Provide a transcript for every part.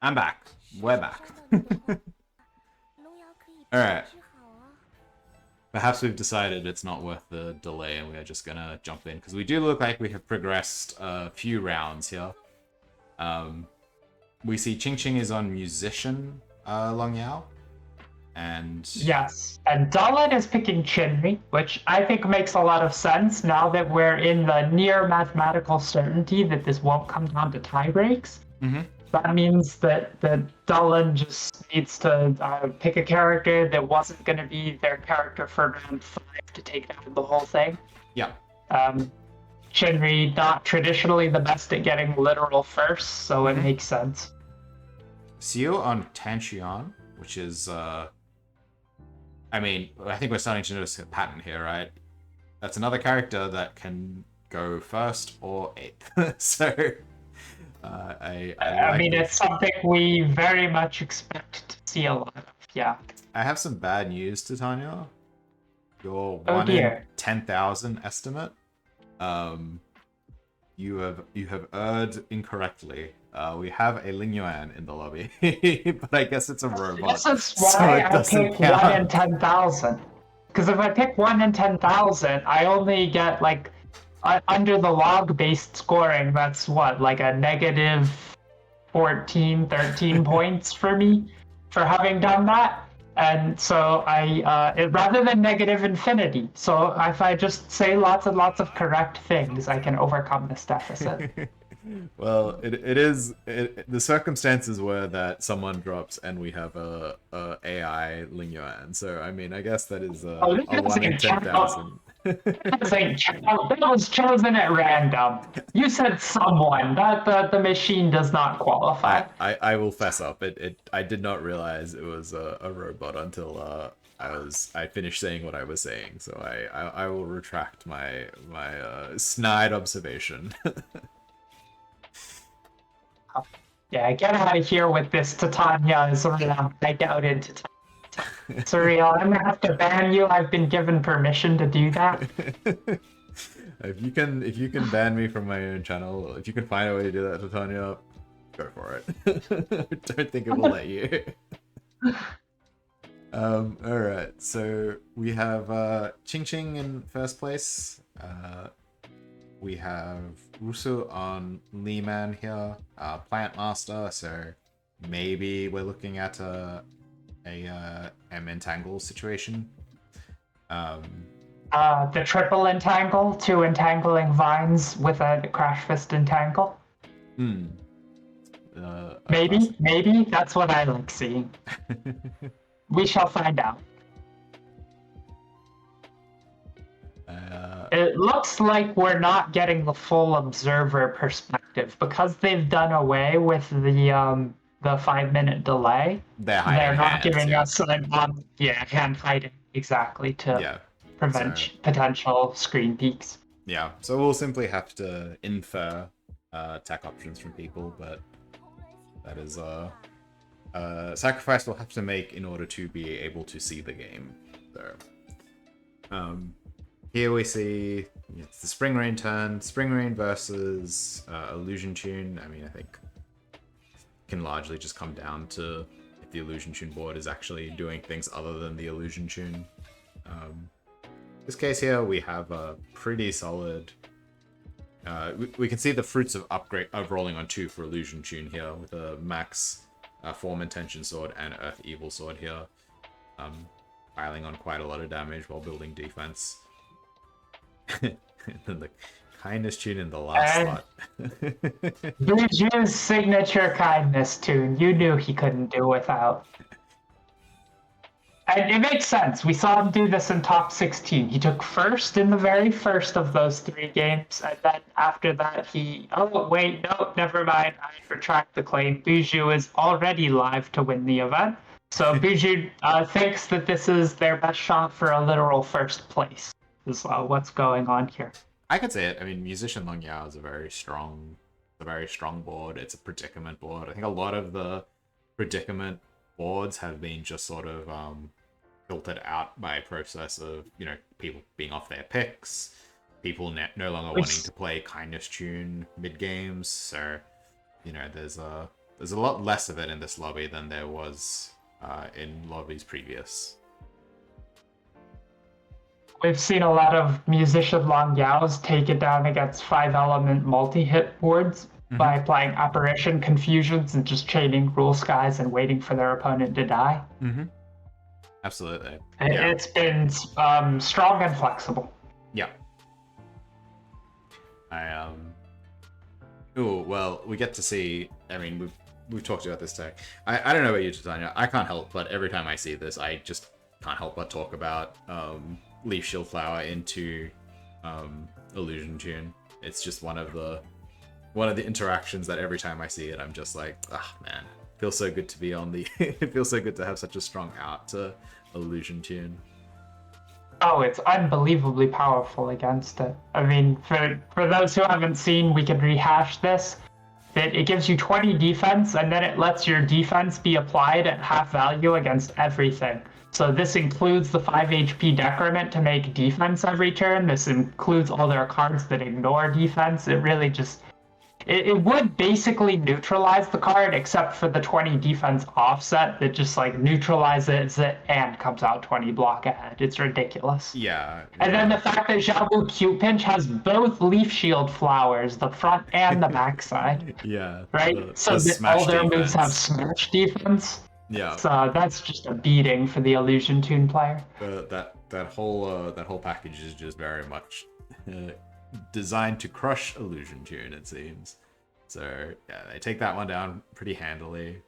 I'm back. We're back. Alright. Perhaps we've decided it's not worth the delay and we are just gonna jump in, because we do look like we have progressed a few rounds here. We see Ching Ching is on Musician Long Yao. And yes, and Dalit is picking Chinri, which I think makes a lot of sense now that we're in the near mathematical certainty that this won't come down to tie breaks. That means that Dalit just needs to pick a character that wasn't going to be their character for round 5 to take down the whole thing. Yeah. Chinri, not traditionally the best at getting literal first, so it makes sense. Xiu on Xian, which is I mean, I think we're starting to notice a pattern here, right? That's another character that can go first or 8th. So, I mean, this. It's something we very much expect to see a lot of, yeah. I have some bad news, Titania. Your Oh 1 dear. in 10,000 estimate, you have erred incorrectly. We have a Ling Yuan in the lobby, but I guess it's a robot. This is why so it I doesn't pick count. 1 in 10,000. Because if I pick 1 in 10,000, I only get like under the log-based scoring. That's what, like a negative 14, 13 points for me for having done that. And so rather than negative infinity. So if I just say lots and lots of correct things, I can overcome this deficit. Well, the circumstances were that someone drops and we have a AI Ling Yuan. So I mean, I guess that is a 1 in 10,000. That was chosen at random. You said someone. That the machine does not qualify. I will fess up. I did not realize it was a robot until I finished saying what I was saying. So I will retract my snide observation. Yeah, get out of here with this. Titania is around. I doubted Titania. Surreal. I'm gonna have to ban you. I've been given permission to do that. If you can ban me from my own channel, if you can find a way to do that, Titania, go for it. I don't think it will let you. Alright, so we have Ching Ching in first place. We have Rusu on Lee Man here, Plant Master, so maybe we're looking at a M entangle situation. The triple entangle, 2 entangling vines with a crash fist entangle. Maybe that's what I like seeing. We shall find out. It looks like we're not getting the full observer perspective because they've done away with the 5-minute delay. They're not giving us hand hiding exactly to prevent potential screen peaks. Yeah, so we'll simply have to infer attack options from people, but that is a sacrifice we'll have to make in order to be able to see the game. So, here we see it's the Spring Rain turn. Spring Rain versus Illusion Tune. I mean, I think it can largely just come down to if the Illusion Tune board is actually doing things other than the Illusion Tune. This case here, we have a pretty solid... we can see the fruits of rolling on 2 for Illusion Tune here with a max Form Intention Sword and Earth Evil Sword here. Piling on quite a lot of damage while building defense. And then the kindness tune in the last slot. Buju's signature kindness tune. You knew he couldn't do without. And it makes sense. We saw him do this in top 16. He took first in the very first of those 3 games, and then after that oh wait, no, never mind. I retract the claim. Buju is already live to win the event. So Buju thinks that this is their best shot for a literal first place. Is what's going on here. I could say it. I mean, Musician Long Yao is a very strong board. It's a predicament board. I think a lot of the predicament boards have been just sort of filtered out by a process of, people being off their picks, people no longer wanting to play Kindness Tune mid-games, so, there's there's a lot less of it in this lobby than there was in lobbies previous. We've seen a lot of musician Long Yaos take it down against 5-element multi-hit boards by applying apparition confusions and just chaining rule skies and waiting for their opponent to die. Absolutely. It's been strong and flexible. Yeah. Oh, well, we get to see. I mean, we've talked about this tech. I don't know about you, Titania. I can't help but every time I see this, I just can't help but talk about Leaf Shield Flower into Illusion Tune. It's just one of the interactions that every time I see it, I'm just like, man, feels so good to be on the. It feels so good to have such a strong out to Illusion Tune. Oh, it's unbelievably powerful against it. I mean, for those who haven't seen, we can rehash this. That it gives you 20 defense, and then it lets your defense be applied at half value against everything. So this includes the 5 HP decrement to make defense every turn. This includes all their cards that ignore defense. It really just... It would basically neutralize the card, except for the 20 defense offset that just like neutralizes it and comes out 20 block ahead. It's ridiculous. Yeah. And then the fact that Xiaobu Q-Pinch has both Leaf Shield flowers, the front and the back side. Yeah. Right? So that all their moves have smash defense. Yeah. So that's just a beating for the Illusion Tune player. That whole package is just very much designed to crush Illusion Tune, it seems. So yeah, they take that one down pretty handily.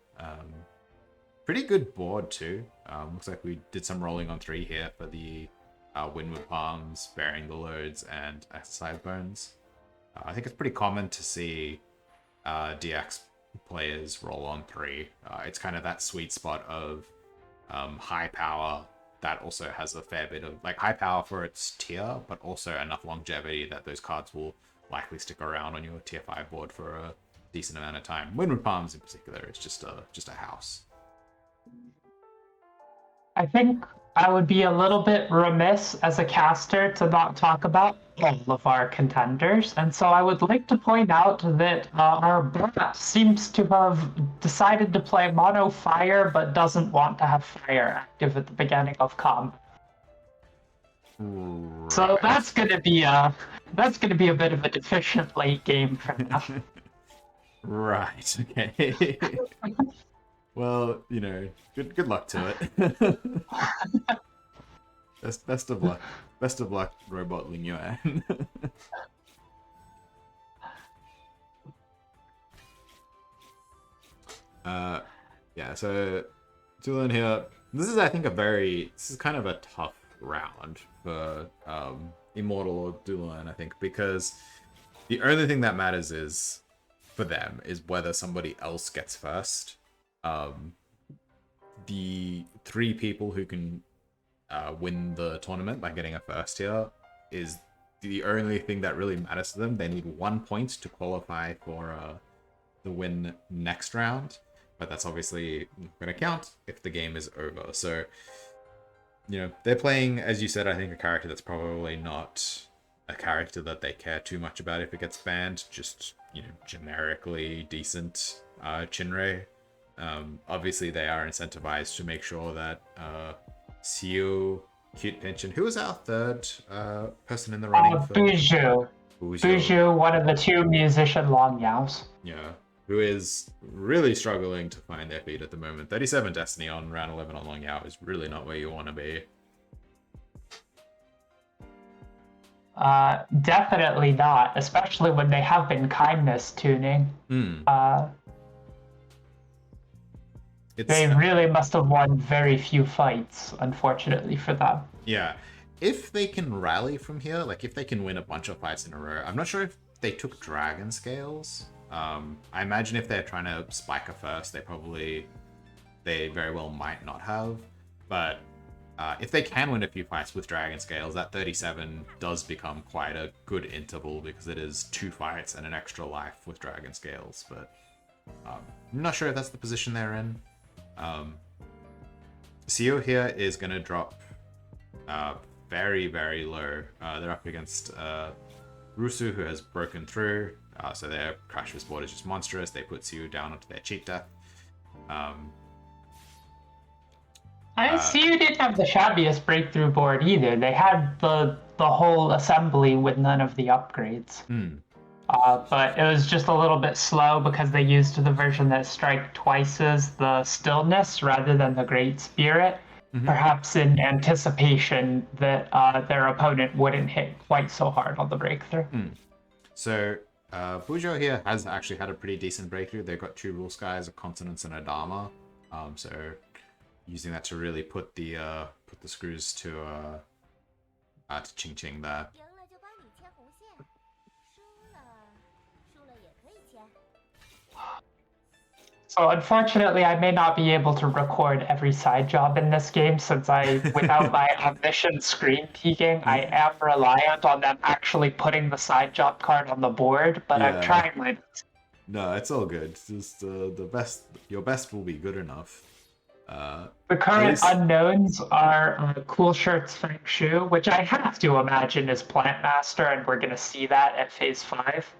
Pretty good board too. Looks like we did some rolling on 3 here for the Windward Palms, Bearing the Loads, and Exercise Bones. I think it's pretty common to see DX players roll on 3. It's kind of that sweet spot of high power that also has a fair bit of like high power for its tier, but also enough longevity that those cards will likely stick around on your tier 5 board for a decent amount of time. Windward Palms in particular is just a house. I think I would be a little bit remiss as a caster to not talk about all of our contenders, and so I would like to point out that our bot seems to have decided to play mono fire, but doesn't want to have fire active at the beginning of combat. Right. So that's gonna be a bit of a deficient late game for now. Right. Okay. Well, good luck to it. Best of luck. Best of luck, Robot Ling Yuan. Yeah, so Dulan here. This is, I think, this is kind of a tough round for Immortal or Dulan, I think, because the only thing that matters is for them is whether somebody else gets first. The 3 people who can win the tournament by getting a first here is the only thing that really matters to them. They need 1 point to qualify for the win next round, but that's obviously not going to count if the game is over. So, they're playing, as you said, I think a character that's probably not a character that they care too much about if it gets banned. Just, generically decent Chinrei. Obviously, they are incentivized to make sure that Siu, Cute Pension, who was our third person in the running for Buju, one of the 2 musician Long Yaos. Yeah, who is really struggling to find their feet at the moment. 37 Destiny on round 11 on Long Yao is really not where you want to be. Definitely not, especially when they have been kindness tuning. They really must have won very few fights, unfortunately for them. Yeah. If they can rally from here, like if they can win a bunch of fights in a row, I'm not sure if they took Dragon Scales. I imagine if they're trying to spike a first, they very well might not have. But if they can win a few fights with Dragon Scales, that 37 does become quite a good interval because it is 2 fights and an extra life with Dragon Scales. But I'm not sure if that's the position they're in. Sio here is going to drop very, very low. They're up against Rusu, who has broken through. So their Crash Fist board is just monstrous. They put Siu down onto their cheat death. I see you didn't have the shabbiest breakthrough board either. They had the whole assembly with none of the upgrades. But it was just a little bit slow because they used the version that strike twice as the stillness rather than the Great Spirit. Perhaps in anticipation that their opponent wouldn't hit quite so hard on the breakthrough. So Bujo here has actually had a pretty decent breakthrough. They've got 2 Rule Skies, a Consonance, and a Dharma. So using that to really put the screws to Ching Ching there. So unfortunately, I may not be able to record every side job in this game since without my omniscient screen peeking, I am reliant on them actually putting the side job card on the board, but I'm trying my best. No, it's all good. It's just your best will be good enough. The current unknowns are Cool Shirt's Feng Shu, which I have to imagine is Plant Master, and we're going to see that at Phase 5.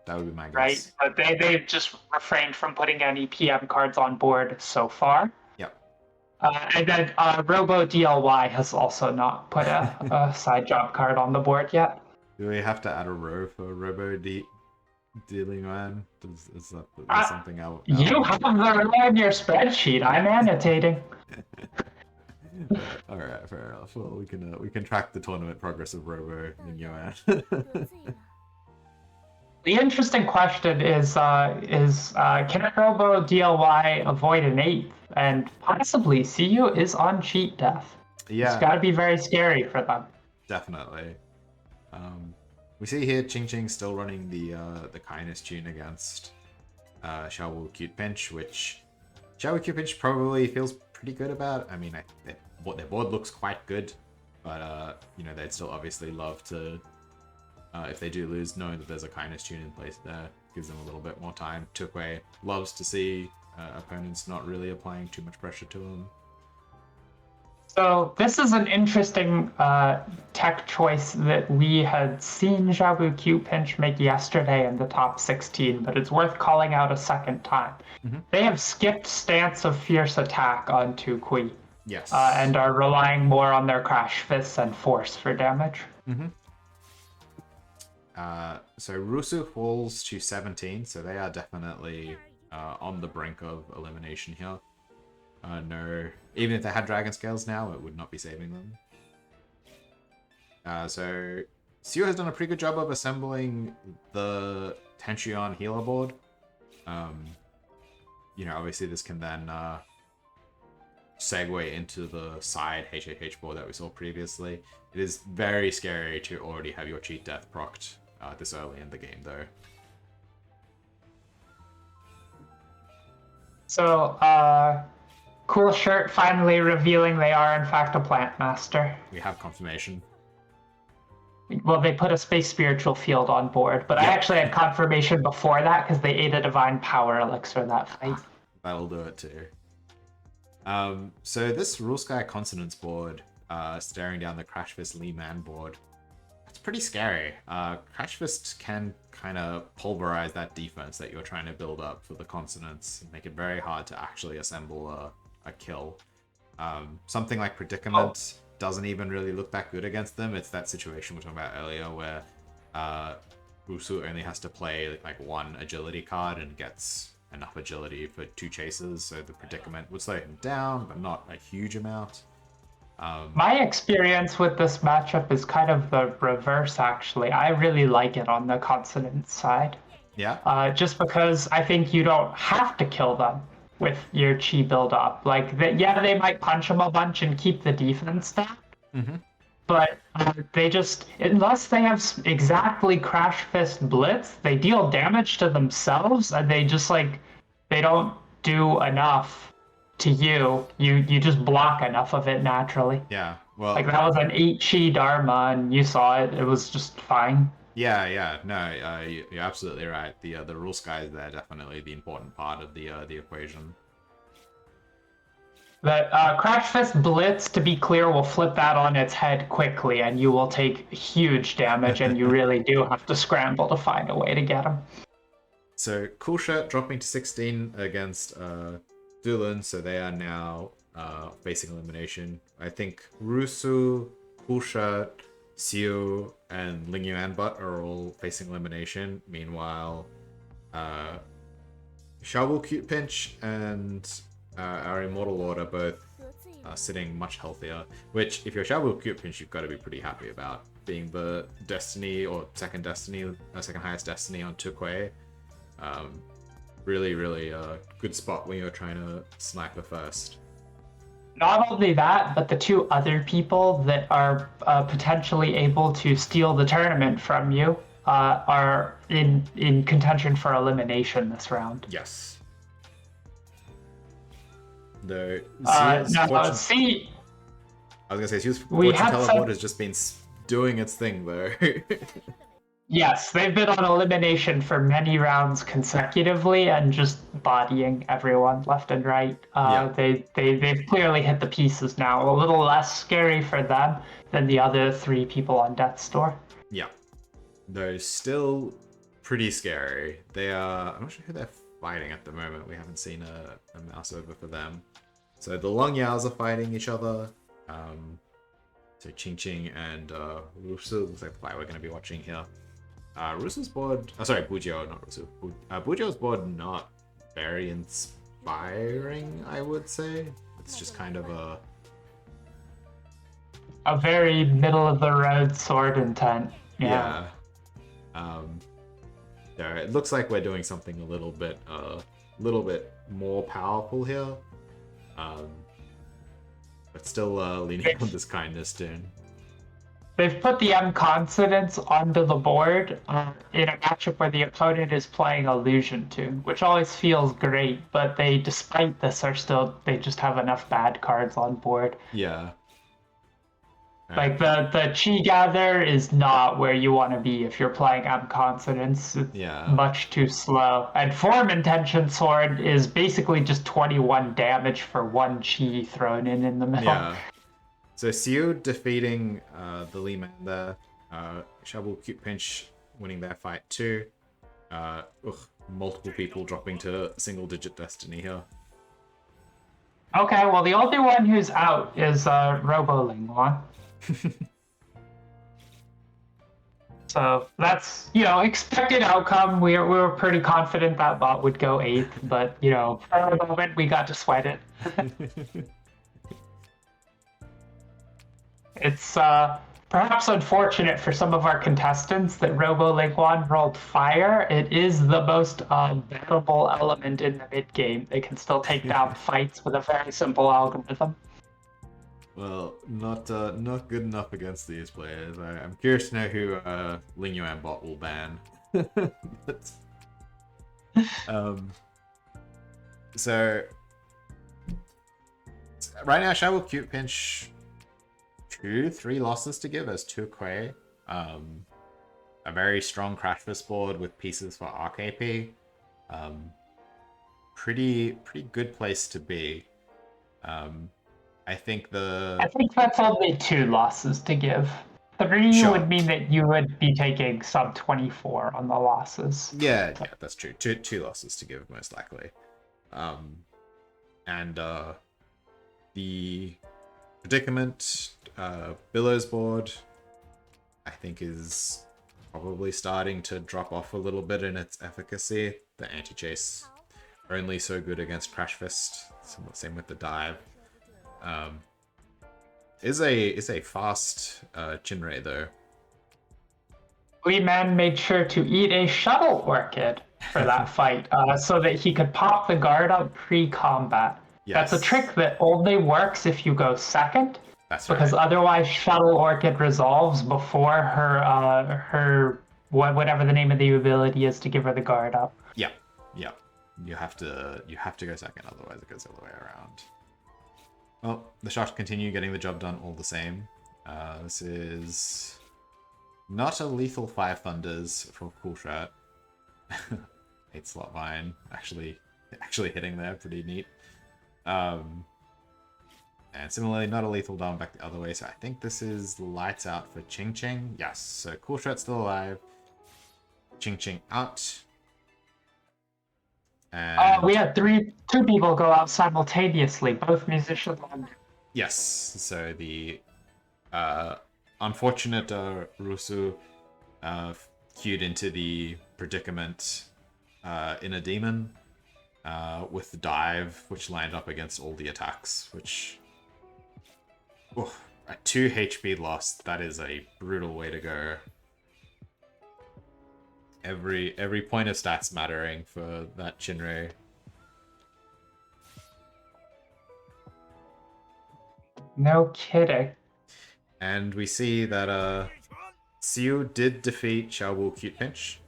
That would be my guess. Right? But they've just refrained from putting any PM cards on board so far. Yep. And then Robo DLY has also not put a side job card on the board yet. Do we have to add a row for Robo Dealing Man? Is that something out? You have the row in your spreadsheet. I'm annotating. All right, fair enough. Well, we can track the tournament progress of Robo in Yuan. The interesting question is can Robo DLY avoid an 8th? And possibly CU is on cheat death. Yeah. It's got to be very scary for them. Definitely. We see here Ching Ching still running the kindness tune against Xiao Cute Pinch, which Xiao Cute Pinch probably feels pretty good about. I mean, their board looks quite good, but they'd still obviously love to, if they do lose, knowing that there's a kindness tune in place there gives them a little bit more time. Tukwe loves to see opponents not really applying too much pressure to him. So this is an interesting tech choice that we had seen Xiaobu Q Pinch make yesterday in the top 16, but it's worth calling out a second time. They have skipped Stance of Fierce Attack on Tukui. Yes. And are relying more on their Crash Fists and Force for damage. So Rusu falls to 17, so they are definitely on the brink of elimination here. No, even if they had Dragon Scales now, it would not be saving them. So Siu has done a pretty good job of assembling the Tenchion healer board. Obviously this can then segue into the side HHH board that we saw previously. It is very scary to already have your cheat death procced this early in the game, though. So, Cool Shirt finally revealing they are in fact a Plant Master. We have confirmation. Well, they put a Space Spiritual Field on board, but I actually had confirmation before that because they ate a Divine Power Elixir that fight. That'll do it too. So this Rule Sky Consonance board, staring down the Crash Fist Lee Man board, it's pretty scary. Crash Fist can kind of pulverize that defense that you're trying to build up for the Consonance and make it very hard to actually assemble a kill. Something like Predicament doesn't even really look that good against them. It's that situation we were talking about earlier where Rusu only has to play like 1 agility card and gets enough agility for 2 chases, so the Predicament would slow him down, but not a huge amount. My experience with this matchup is kind of the reverse, actually. I really like it on the Consonant side. Yeah? Just because I think you don't have to kill them with your chi build up. Like, they might punch them a bunch and keep the defense down. But they just, unless they have exactly Crash Fist Blitz, they deal damage to themselves, and they just, they don't do enough to you. You just block enough of it naturally. Yeah, well... Like, that was an 8 chi Dharma, and you saw it. It was just fine. Yeah. No, you're absolutely right. The Rule Sky is there, definitely the important part of the equation. The Crash Fist Blitz, to be clear, will flip that on its head quickly, and you will take huge damage, and you really do have to scramble to find a way to get him. So, Cool Shirt dropping to 16 against Dulin, so they are now facing elimination. I think Rusu, Cool Shirt, Siu, and Ling Yuan Butt are all facing elimination. Meanwhile, Xiaowu Cute Pinch and our Immortal Lord are both sitting much healthier. Which, if you're Xiaowu Cute Pinch, you've got to be pretty happy about being the Destiny or second highest Destiny on Tukui. Really good spot when you're trying to sniper first. Not only that, but the two other people that are potentially able to steal the tournament from you are in contention for elimination this round. Yes. Though see, I was gonna say, Siu's Fortune Teleport has just been doing its thing though. Yes, they've been on elimination for many rounds consecutively and just bodying everyone left and right. They've clearly hit the pieces now. A little less scary for them than the other three people on Death's Door. Yeah. They're still pretty scary. They are... I'm not sure who they're fighting at the moment. We haven't seen a mouse over for them. So the Long Yaos are fighting each other. So Ching Ching and Rusu looks like the fight we're going to be watching here. Rusu's board... Oh, sorry, Bujio, not Rusu. Bujio's board not very inspiring, I would say. It's just kind of a very middle-of-the-road sword intent. Yeah. It looks like we're doing something a little bit more powerful here. But still leaning on this kindness tune. They've put the M consonants onto the board in a matchup where the opponent is playing Illusion Tune, which always feels great, but despite this, they just have enough bad cards on board. Yeah. Like the Chi Gather is not where you want to be if you're playing M consonants. It's much too slow. And Form Intention Sword is basically just 21 damage for one Chi thrown in the middle. Yeah. So Siu defeating the Lee Man there. Xiaowu Cute Pinch winning their fight too. Multiple people dropping to single-digit Destiny here. Okay, well the only one who's out is Robo Ling Wan. So that's, expected outcome. We were pretty confident that bot would go 8th, but, for the moment we got to sweat it. It's perhaps unfortunate for some of our contestants that Robo Lingwan rolled fire. It is the most bettable element in the mid-game. They can still take down fights with a very simple algorithm. Well, not good enough against these players. I'm curious to know who Ling Yuan bot will ban. So right now, Xiaowu Cute Pinch 3 losses to give as Tukui. A very strong Crash Fist board with pieces for RKP. Pretty good place to be. I think that's only 2 losses to give. 3 would mean that you would be taking sub 24 on the losses. Yeah, that's true. Two losses to give most likely. And the Predicament Billows board, I think, is probably starting to drop off a little bit in its efficacy. The anti-chase only so good against Crash Fist. Same with the dive. Is a fast Chinray though. Lee Man made sure to eat a shuttle orchid for that fight, so that he could pop the guard up pre-combat. Yes. That's a trick that only works if you go second. That's right. Because otherwise, Shuttle Orchid resolves before her whatever the name of the ability is to give her the guard up. Yeah. You have to go second, otherwise it goes the other way around. Well, the shots continue getting the job done all the same. This is not a lethal 5 Thunders from Cool Shirt. 8 slot vine actually hitting there, pretty neat. And similarly, not a lethal down back the other way. So I think this is lights out for Ching Ching. Yes, so Cool Shot's still alive. Ching Ching out. And We had two people go out simultaneously, both musicians. yes, so the unfortunate Rusu queued into the predicament in a demon with the dive, which lined up against all the attacks, which... a 2 HP loss, that is a brutal way to go. Every point of stats mattering for that Chinrei. No kidding. And we see that Xiu did defeat Xiaowu Cute Pinch.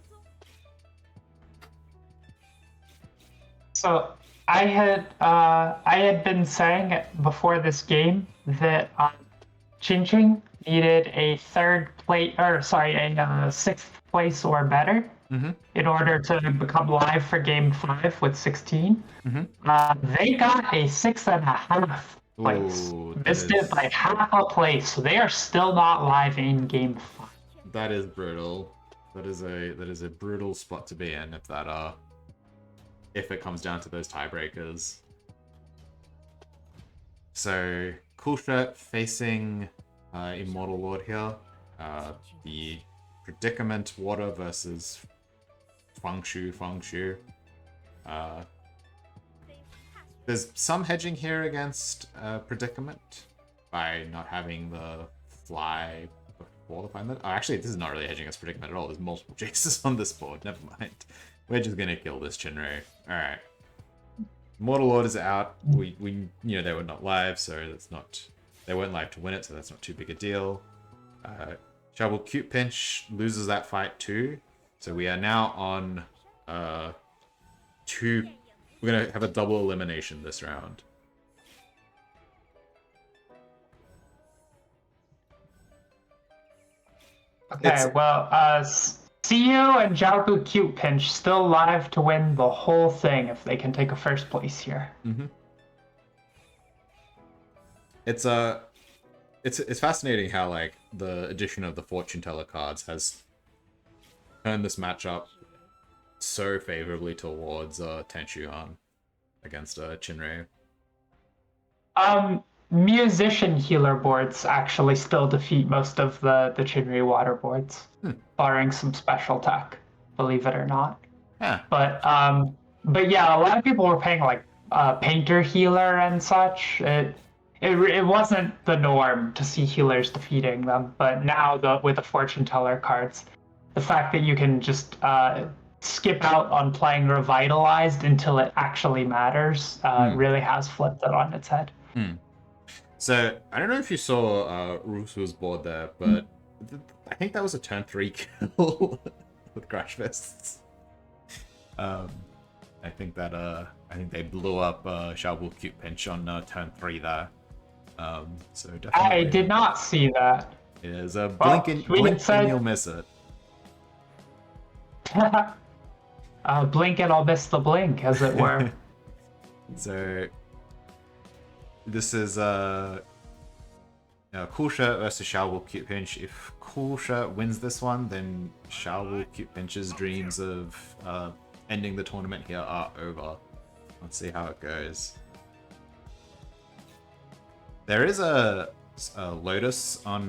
So I had been saying before this game that Chin Ching needed a sixth place or better in order to become live for Game 5 with 16. They got a 6.5 place. Missed it by half a place, so they are still not live in Game 5. That is brutal. That is a brutal spot to be in if it comes down to those tiebreakers. So Coolshirt facing Immortal Lord here. The Predicament Water versus Fangshu. There's some hedging here against Predicament by not having the fly before the final. Oh, actually, this is not really hedging against Predicament at all. There's multiple chases on this board. Never mind. We're just gonna kill this Chinrei. Alright. Mortal Lord is out. We they were not live, so that's not... They weren't live to win it, so that's not too big a deal. Shovel Cute Pinch loses that fight too. So we are now on 2... We're gonna have a double elimination this round. Okay, CU and Jiaobu Cute Pinch still live to win the whole thing if they can take a first place here. It's fascinating how like the addition of the Fortune Teller cards has turned this matchup so favorably towards Tenshuhan against Chinrei. Musician healer boards actually still defeat most of the Chinrei water boards, barring some special tech, believe it or not. Yeah. But yeah, a lot of people were playing like painter healer and such. It wasn't the norm to see healers defeating them, but now with the fortune teller cards, the fact that you can just skip out on playing revitalized until it actually matters really has flipped it on its head. So, I don't know if you saw Rusu's board there, but I think that was a turn 3 kill with Crash Fists. I think they blew up Xiaobu Cute Pinch on turn 3 there. So definitely... I did not see that. It is a blink and you'll miss it. Blink and I'll miss the blink, as it were. So... This is Cool Shirt versus Xiaowu Cute Pinch. If Cool Shirt wins this one, then Xiaowu Cute Pinch's dreams of ending the tournament here are over. Let's see how it goes. There is a Lotus on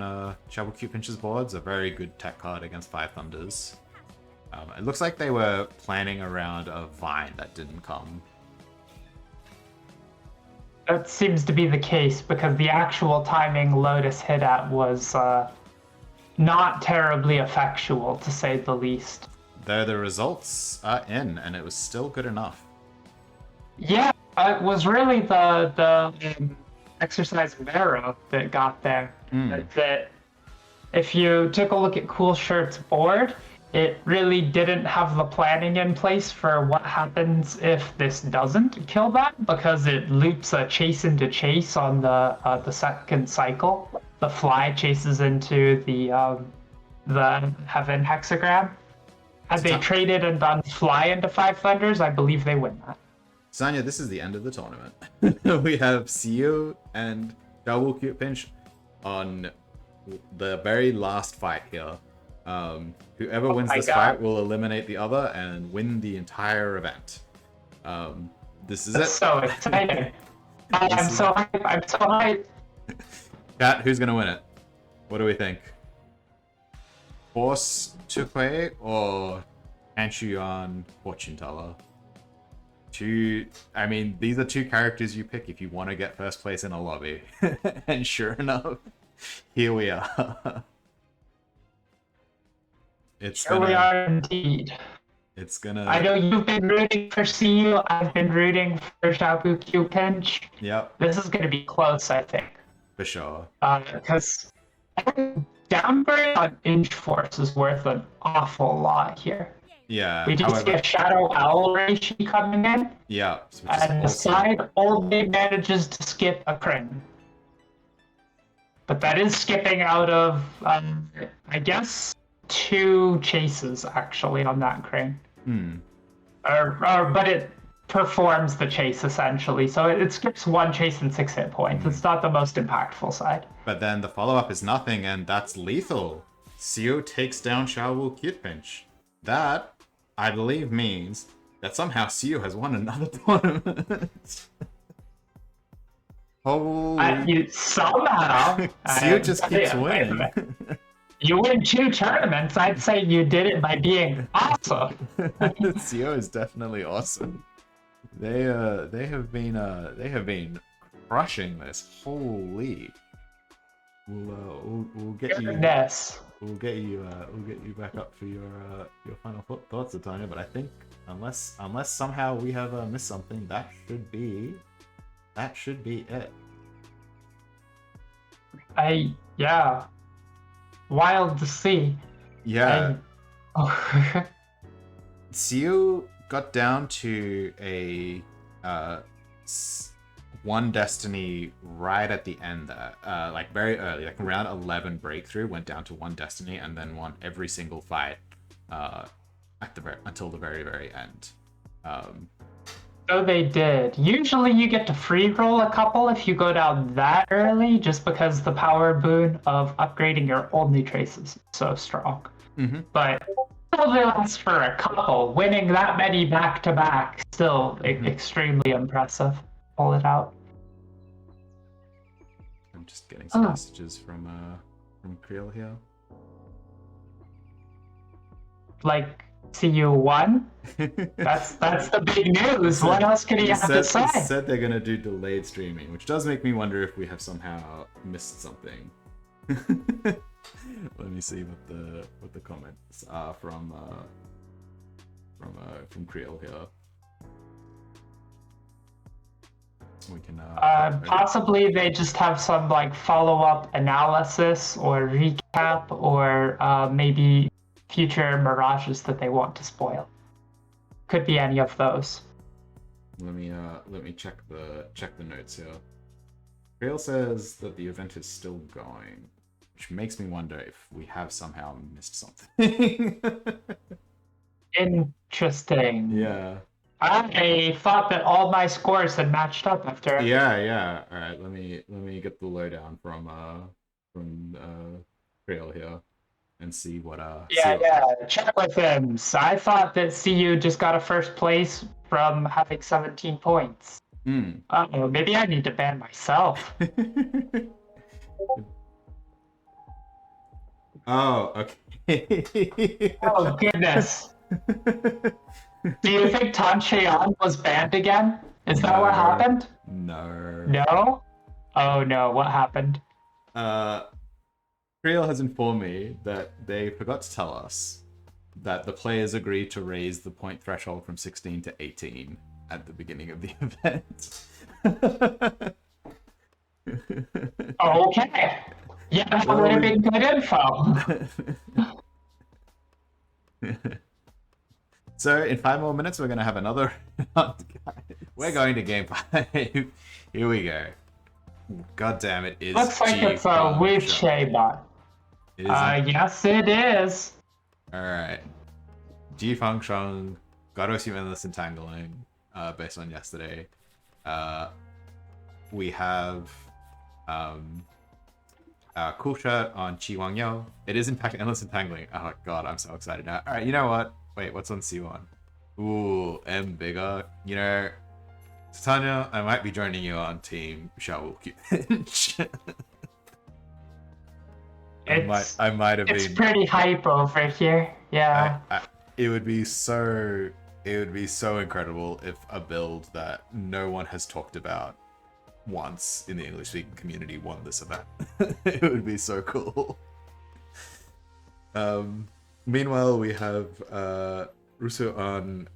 Xiaowu Cute Pinch's boards, a very good tech card against Five Thunders. It looks like they were planning around a Vine that didn't come. That seems to be the case because the actual timing Lotus hit at was not terribly effectual, to say the least. Though the results are in, and it was still good enough. Yeah, it was really the exercise of arrow that got there. That if you took a look at Cool Shirt's board, it really didn't have the planning in place for what happens if this doesn't kill them, because it loops a chase into chase on the second cycle. The fly chases into the heaven hexagram. Had they traded and done fly into Five Thunders, I believe they win that. Sanya, this is the end of the tournament. We have Siu and Double cute pinch on the very last fight here. Whoever wins this fight will eliminate the other and win the entire event. This is That's it. so exciting. I'm so hyped. I'm so hyped. Kat, who's gonna win it? What do we think? Force Tukui or Xian Fortune Teller? I mean, these are two characters you pick if you want to get first place in a lobby. And sure enough, here we are. Here we are indeed. It's gonna... I know you've been rooting for CU, I've been rooting for Shabu Q Pinch. Yep. This is gonna be close, I think. For sure. Because downgrade on Inch Force is worth an awful lot here. Yeah. We do see a Shadow Owl Reishi coming in. Yeah. And the side only manages to skip a Kryn. But that is skipping out of, I guess, 2 chases actually on that Kryn. But it performs the chase essentially, so it skips 1 chase and 6 hit points. It's not the most impactful side. But then the follow-up is nothing, and that's lethal. Seo takes down Xiaowu Cute Pinch. That, I believe, means that somehow Seo has won another tournament. Holy... somehow. Seo just keeps winning. You win 2 tournaments, I'd say you did it by being awesome. Seo is definitely awesome. They have been crushing this. Holy. We'll get you. Goodness. We'll get you back up for your final thoughts, Titania. But I think unless somehow we have missed something, that should be it. Yeah. Wild to see. Yeah. Seo got down to a 1 destiny right at the end there, like very early, like around 11 breakthrough, went down to 1 destiny and then won every single fight until the very end. So they did. Usually you get to free roll a couple if you go down that early, just because the power boon of upgrading your only traces is so strong. But only lasts for a couple. Winning that many back to back, still extremely impressive. Pull it out. I'm just getting some messages from Creel here. Like, CU won? That's the big news. What else could he have to say? He said they're gonna do delayed streaming, which does make me wonder if we have somehow missed something. Let me see what the comments are from Creel here. We can possibly they just have some like follow-up analysis or recap or maybe future mirages that they want to spoil. Could be any of those. Let me check the notes here. Creel says that the event is still going, which makes me wonder if we have somehow missed something. Interesting. Yeah. I thought that all my scores had matched up after. Yeah. All right, let me get the lowdown from Creel here and see what check with him. So I thought that CU just got a first place from having 17 points. Uh-oh, maybe I need to ban myself. Oh, okay. Oh goodness. Do you think Xian was banned again? Is that what happened? No. No? Oh no, what happened? Creel has informed me that they forgot to tell us that the players agreed to raise the point threshold from 16 to 18 at the beginning of the event. Okay. Yeah, that would have been good info. So in 5 more minutes, we're going to have another round. We're going to game 5. Here we go. God damn it, is Looks like it's a Wuche bot. Yes it is. Alright. G Function, got assume endless entangling, based on yesterday. We have Cool shirt on Chi Wang Yo. It is in fact endless entangling. Oh god, I'm so excited now. Alright, you know what? Wait, what's on C1? Ooh, M bigger. You know, Titania, I might be joining you on team Shawu Pinch. I might have it's been. pretty hype over here. Yeah. It would be so incredible if a build that no one has talked about once in the English speaking community won this event. It would be so cool. Meanwhile, we have Rusu on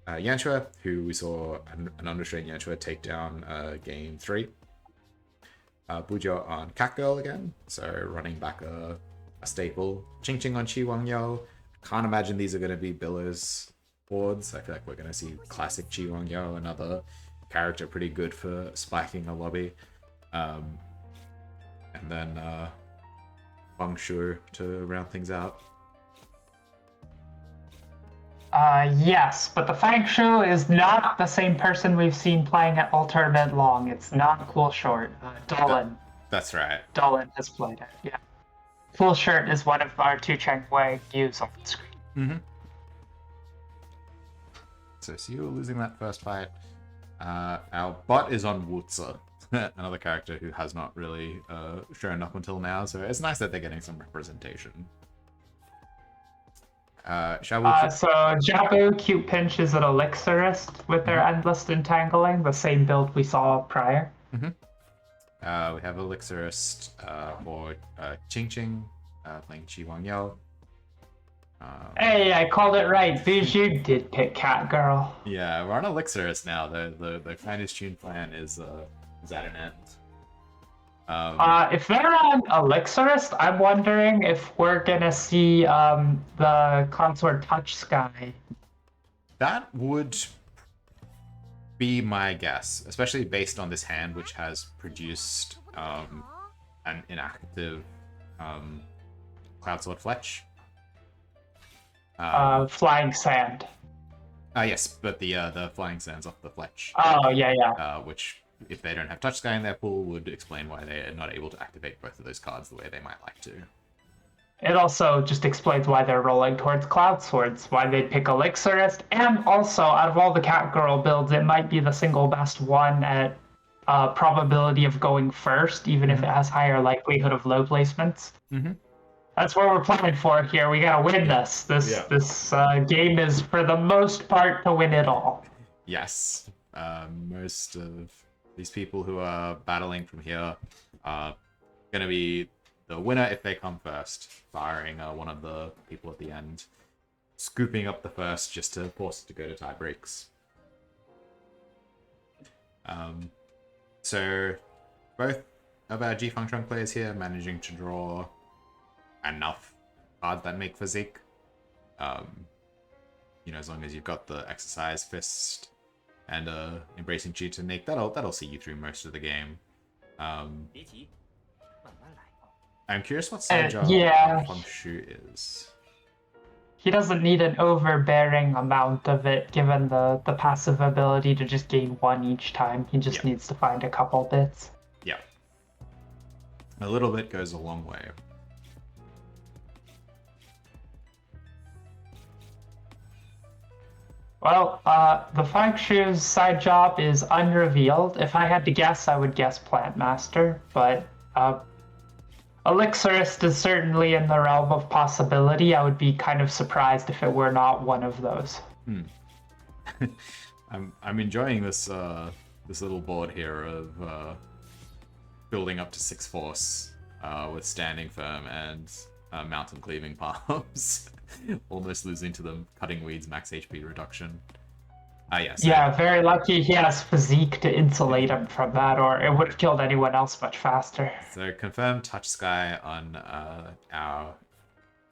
Yanchua, who we saw an unrestrained Yanchua take down game 3. Bujo on Catgirl again, so running back a staple. Ching Ching on Chi Wang Yo. Can't imagine these are going to be Billows boards. I feel like we're going to see classic Chi Wang Yo, another character pretty good for spiking a lobby. And then Feng Shui to round things out. Yes, but the Fang Shu is not the same person we've seen playing at Alternate Long. It's not Cool Short. Dolan. That's right. Dolan has played it, yeah. Cool Shirt is one of our two Cheng Wei views on the screen. Mm-hmm. So you were losing that first fight. Our bot is on Wutzer, another character who has not really shown up until now, so it's nice that they're getting some representation. So Jabu Cute Pinch is an Elixirist with their Endless Entangling, the same build we saw prior. Mm-hmm. We have Elixirist for Ching Ching playing Chi Wang Yo. Hey, I called it right. Bijou did pick Catgirl. Yeah, we're on Elixirist now. The finest tune plan is at an end. If they're on Elixirist, I'm wondering if we're gonna see the Consort Touch Sky. That would be my guess, especially based on this hand, which has produced an inactive Cloudsword Fletch. Flying Sand. Yes, but the Flying Sands off the Fletch. Oh, yeah. Which, if they don't have Touch Sky in their pool, would explain why they are not able to activate both of those cards the way they might like to. It also just explains why they're rolling towards Cloud Swords, why they pick Elixirist, and also, out of all the Catgirl builds, it might be the single best one at probability of going first, even if it has higher likelihood of low placements. Mm-hmm. That's what we're playing for here. We gotta win this. This game is, for the most part, to win it all. Yes. Most of these people who are battling from here are going to be the winner if they come first, firing one of the people at the end, scooping up the first just to force it to go to tie breaks. So both of our G Function players here managing to draw enough cards that make physique. As long as you've got the Exercise Fist and Embracing Chi to Nick, that'll see you through most of the game. I'm curious what Sanjar Feng Shui is. He doesn't need an overbearing amount of it, given the passive ability to just gain 1 each time. He just needs to find a couple bits. Yeah. A little bit goes a long way. Well, the Feng Shui's side job is unrevealed. If I had to guess, I would guess Plant Master, but Elixirist is certainly in the realm of possibility. I would be kind of surprised if it were not one of those. I'm enjoying this this little board here of building up to 6 force with Standing Firm and Mountain Cleaving Palms. Almost losing to them. Cutting Weeds, max HP reduction. Yes. Yeah, very lucky he has physique to insulate him from that, or it would have killed anyone else much faster. So confirm Touch Sky on our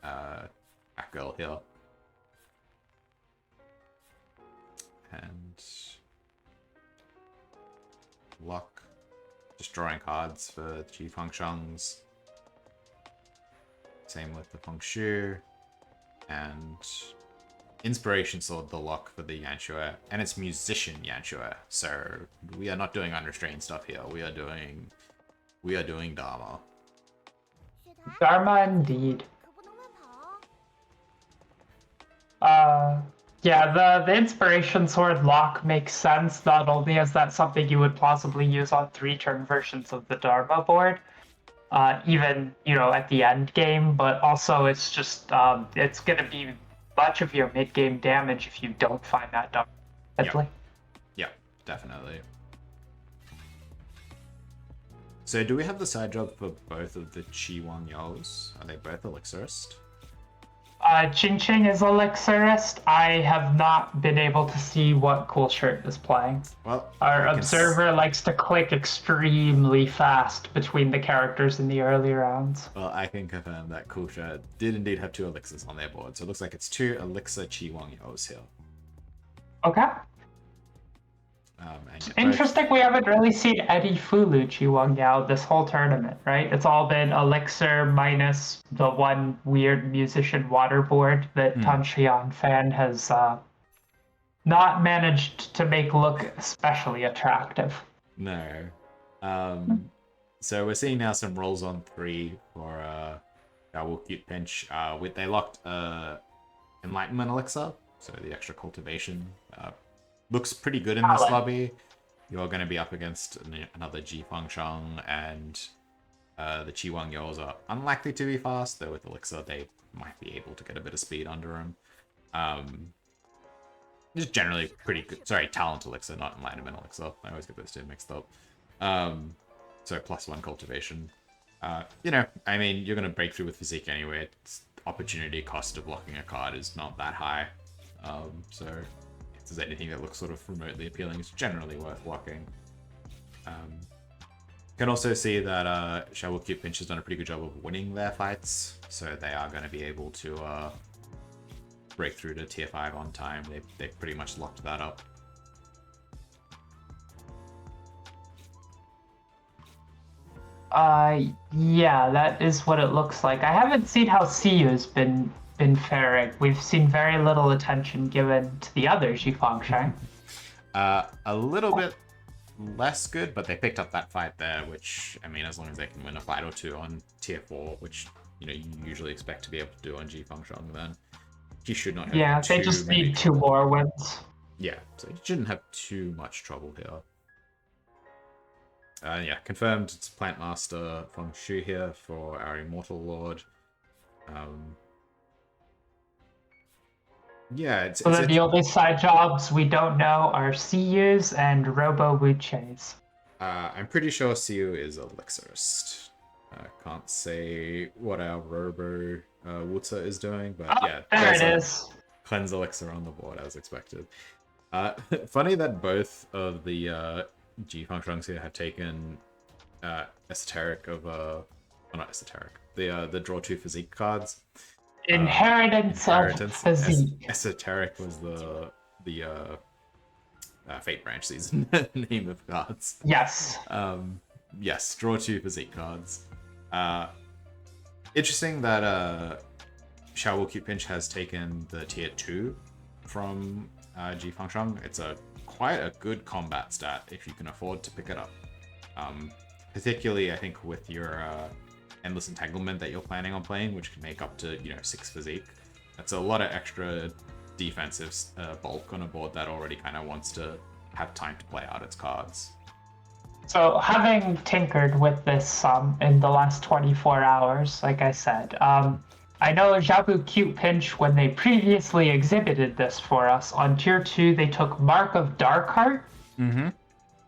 Batgirl here. And luck. Just drawing cards for Chi Feng Shungs. Same with the Feng Shui. And Inspiration Sword, the lock for the Yanshua, and it's Musician Yanshua. So we are not doing unrestrained stuff here. We are doing Dharma. Dharma indeed. Yeah, the Inspiration Sword lock makes sense. Not only is that something you would possibly use on 3-turn versions of the Dharma board, even at the end game, but also it's just it's gonna be much of your mid game damage if you don't find that Dharma. Yeah, definitely. So do we have the side job for both of the Chi Wang Yaos? Are they both Elixirist? Ching Ching is Elixirist. I have not been able to see what Cool Shirt is playing. Well, our observer likes to click extremely fast between the characters in the early rounds. Well, I can confirm that Cool Shirt did indeed have 2 elixirs on their board, so it looks like it's 2 elixir Chi Wang Yaos here. Okay. Interesting, we haven't really seen Eddie Fulu Chi Wang Yao this whole tournament, right? It's all been Elixir minus the one weird musician water board that Tan Xian fan has not managed to make look especially attractive. No. So we're seeing now some rolls on 3 for our Cute Pinch. They locked Enlightenment Elixir, so the extra cultivation. Looks pretty good in this lobby. You're going to be up against another Ji Fangsheng, and the Chi Wang Yaos are unlikely to be fast, though with Elixir they might be able to get a bit of speed under them. Just generally pretty good. Sorry, Talent Elixir, not Enlightenment Elixir. I always get those two mixed up. So +1 cultivation. I mean, you're going to break through with Physique anyway. Opportunity cost of blocking a card is not that high. So if there's anything that looks sort of remotely appealing, it's generally worth blocking. Can also see that Xiao Cute Pinch has done a pretty good job of winning their fights, so they are going to be able to break through to tier 5 on time. They've pretty much locked that up. Yeah, that is what it looks like. I haven't seen how Siyu's been faring. We've seen very little attention given to the other Xifangsheng. A little bit less good, but they picked up that fight there, which, I mean, as long as they can win a fight or two on tier 4, which, you usually expect to be able to do on Xifangsheng, then he should not have they just need 2 more wins. Yeah, so he shouldn't have too much trouble here. Yeah, confirmed it's Plant Master Feng Shu here for our Immortal Lord. Yeah, so the only side jobs we don't know are Siyu's and Robo Wuche's. I'm pretty sure Siyu is Elixirist. I can't say what our Robo Wuta is doing, but yeah. There it is. Cleanse Elixir on the board as expected. Funny that both of the Ji Fangsheng's here have taken Esoteric of not Esoteric. The Draw 2 Physique cards. Inheritance of Physique. Esoteric was the Fate Branch season name of cards. Yes. Yes, Draw 2 Physique cards. Interesting that Xiao Cute Pinch has taken the tier 2 from Ji Fangsheng. It's quite a good combat stat if you can afford to pick it up. Particularly, I think, with your Endless Entanglement that you're planning on playing, which can make up to 6 Physique. That's a lot of extra defensive bulk on a board that already kind of wants to have time to play out its cards. So, having tinkered with this in the last 24 hours, like I said, I know Xiaobu Cute Pinch, when they previously exhibited this for us, on tier 2 they took Mark of Darkheart. Mm-hmm.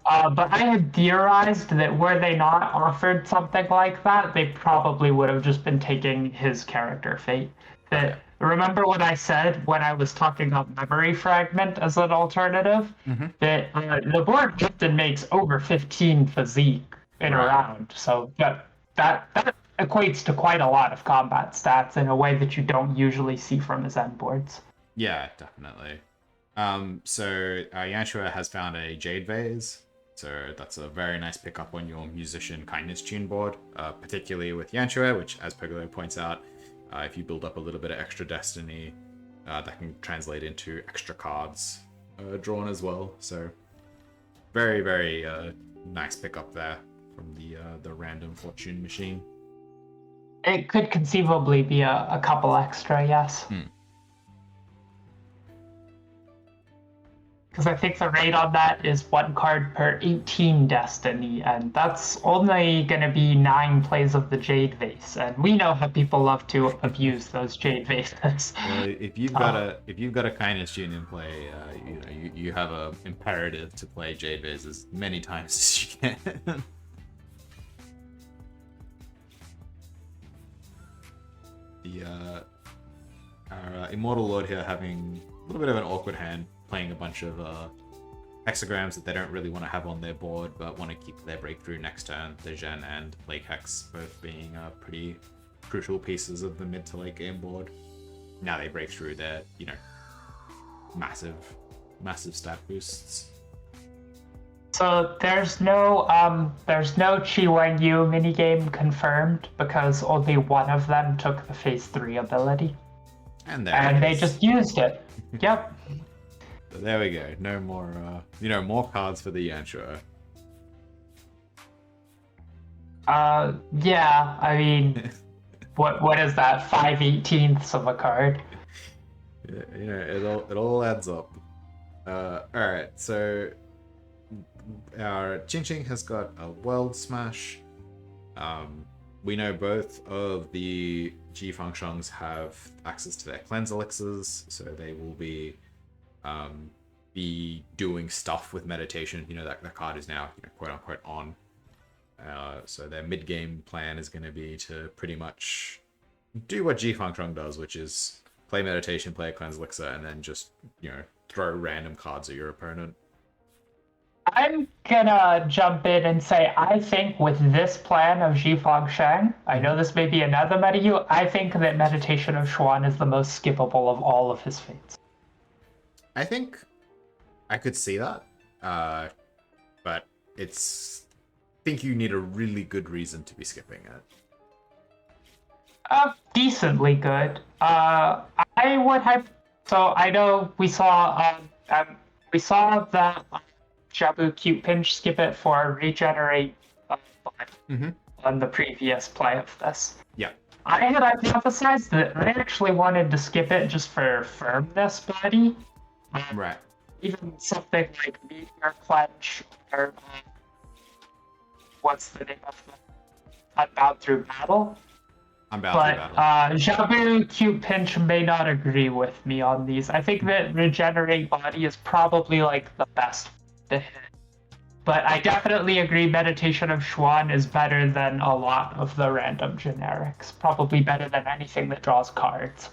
But I had theorized that were they not offered something like that, they probably would have just been taking his character fate. Remember what I said when I was talking about Memory Fragment as an alternative? Mm-hmm. That the board often makes over 15 Physique in a round, so that equates to quite a lot of combat stats in a way that you don't usually see from his end boards. Yeah, definitely. So Yanshua has found a Jade Vase, so that's a very nice pickup on your Musician Kindness Tune board, particularly with Yanshua, which, as Pegolo points out, if you build up a little bit of extra Destiny, that can translate into extra cards drawn as well. So very, very nice pickup there from the random fortune machine. It could conceivably be a couple extra, yes. Because I think the rate on that is 1 card per 18 destiny, and that's only going to be 9 plays of the Jade Vase, and we know how people love to abuse those Jade Vases. Well, if you've got a kindness tune in play, you have a imperative to play Jade Vase as many times as you can. Our Immortal Lord here having a little bit of an awkward hand, playing a bunch of hexagrams that they don't really want to have on their board, but want to keep their breakthrough next turn. The Xian and Lake Hex both being pretty crucial pieces of the mid to late game board. Now they break through their, massive stat boosts. So there's no Chi Wen Yu minigame confirmed because only one of them took the phase 3 ability. And they just used it. Yep. So there we go. No more more cards for the Yanshua. Yeah, I mean what is that? 5/18ths of a card. It all adds up. Alright, so our Ching Ching has got a World Smash. We know both of the G Functions have access to their cleanse elixirs, so they will be doing stuff with meditation. That card is now quote unquote on. So their mid game plan is going to be to pretty much do what G Function does, which is play meditation, play a cleanse elixir, and then just throw random cards at your opponent. I'm gonna jump in and say I think with this plan of Jifang Shang, I know this may be another meta you, I think that Meditation of Xuan is the most skippable of all of his fates. I think I could see that, but I think you need a really good reason to be skipping it. Decently good. I would have. So I know we saw that Jabu Cute Pinch skip it for regenerate on the previous play of this. Yeah. I had hypothesized that I actually wanted to skip it just for firmness buddy. Right. Even something like Meteor Clench or what's the name of the Unbound Through Battle? But Jabu Cute Pinch may not agree with me on these. I think that Regenerate Body is probably like the best to hit. But I definitely agree Meditation of Xuan is better than a lot of the random generics. Probably better than anything that draws cards.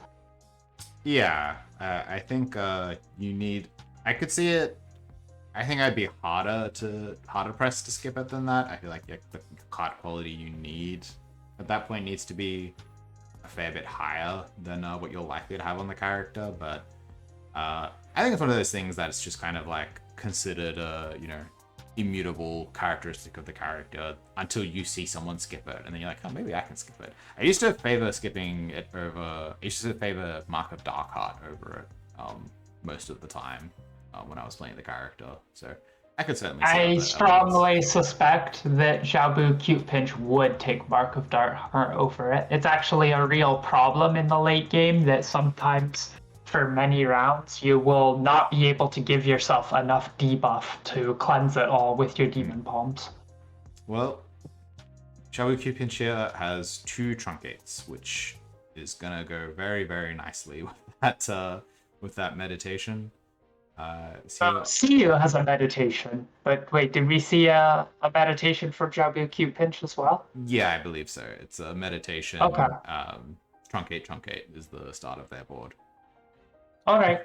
Yeah, I think you need... I could see it... I think I'd be harder pressed to skip it than that. I feel like the card quality you need at that point needs to be a fair bit higher than what you're likely to have on the character. But I think it's one of those things that it's just kind of like considered a, immutable characteristic of the character until you see someone skip it, and then you're like, oh, maybe I can skip it. I used to favor skipping it over. I used to favor Mark of Darkheart over it most of the time when I was playing the character. So I could certainly. I strongly suspect that Xiaobu Cute Pinch would take Mark of Darkheart over it. It's actually a real problem in the late game that sometimes, for many rounds, you will not be able to give yourself enough debuff to cleanse it all with your Demon Palms. Well, Xiaobu Cute Pinch here has 2 Truncates, which is gonna go very, very nicely with that meditation. Siyu has a meditation, but wait, did we see a meditation for Xiaobu Cute Pinch as well? Yeah, I believe so. It's a meditation. Okay. Truncate is the start of their board. All right.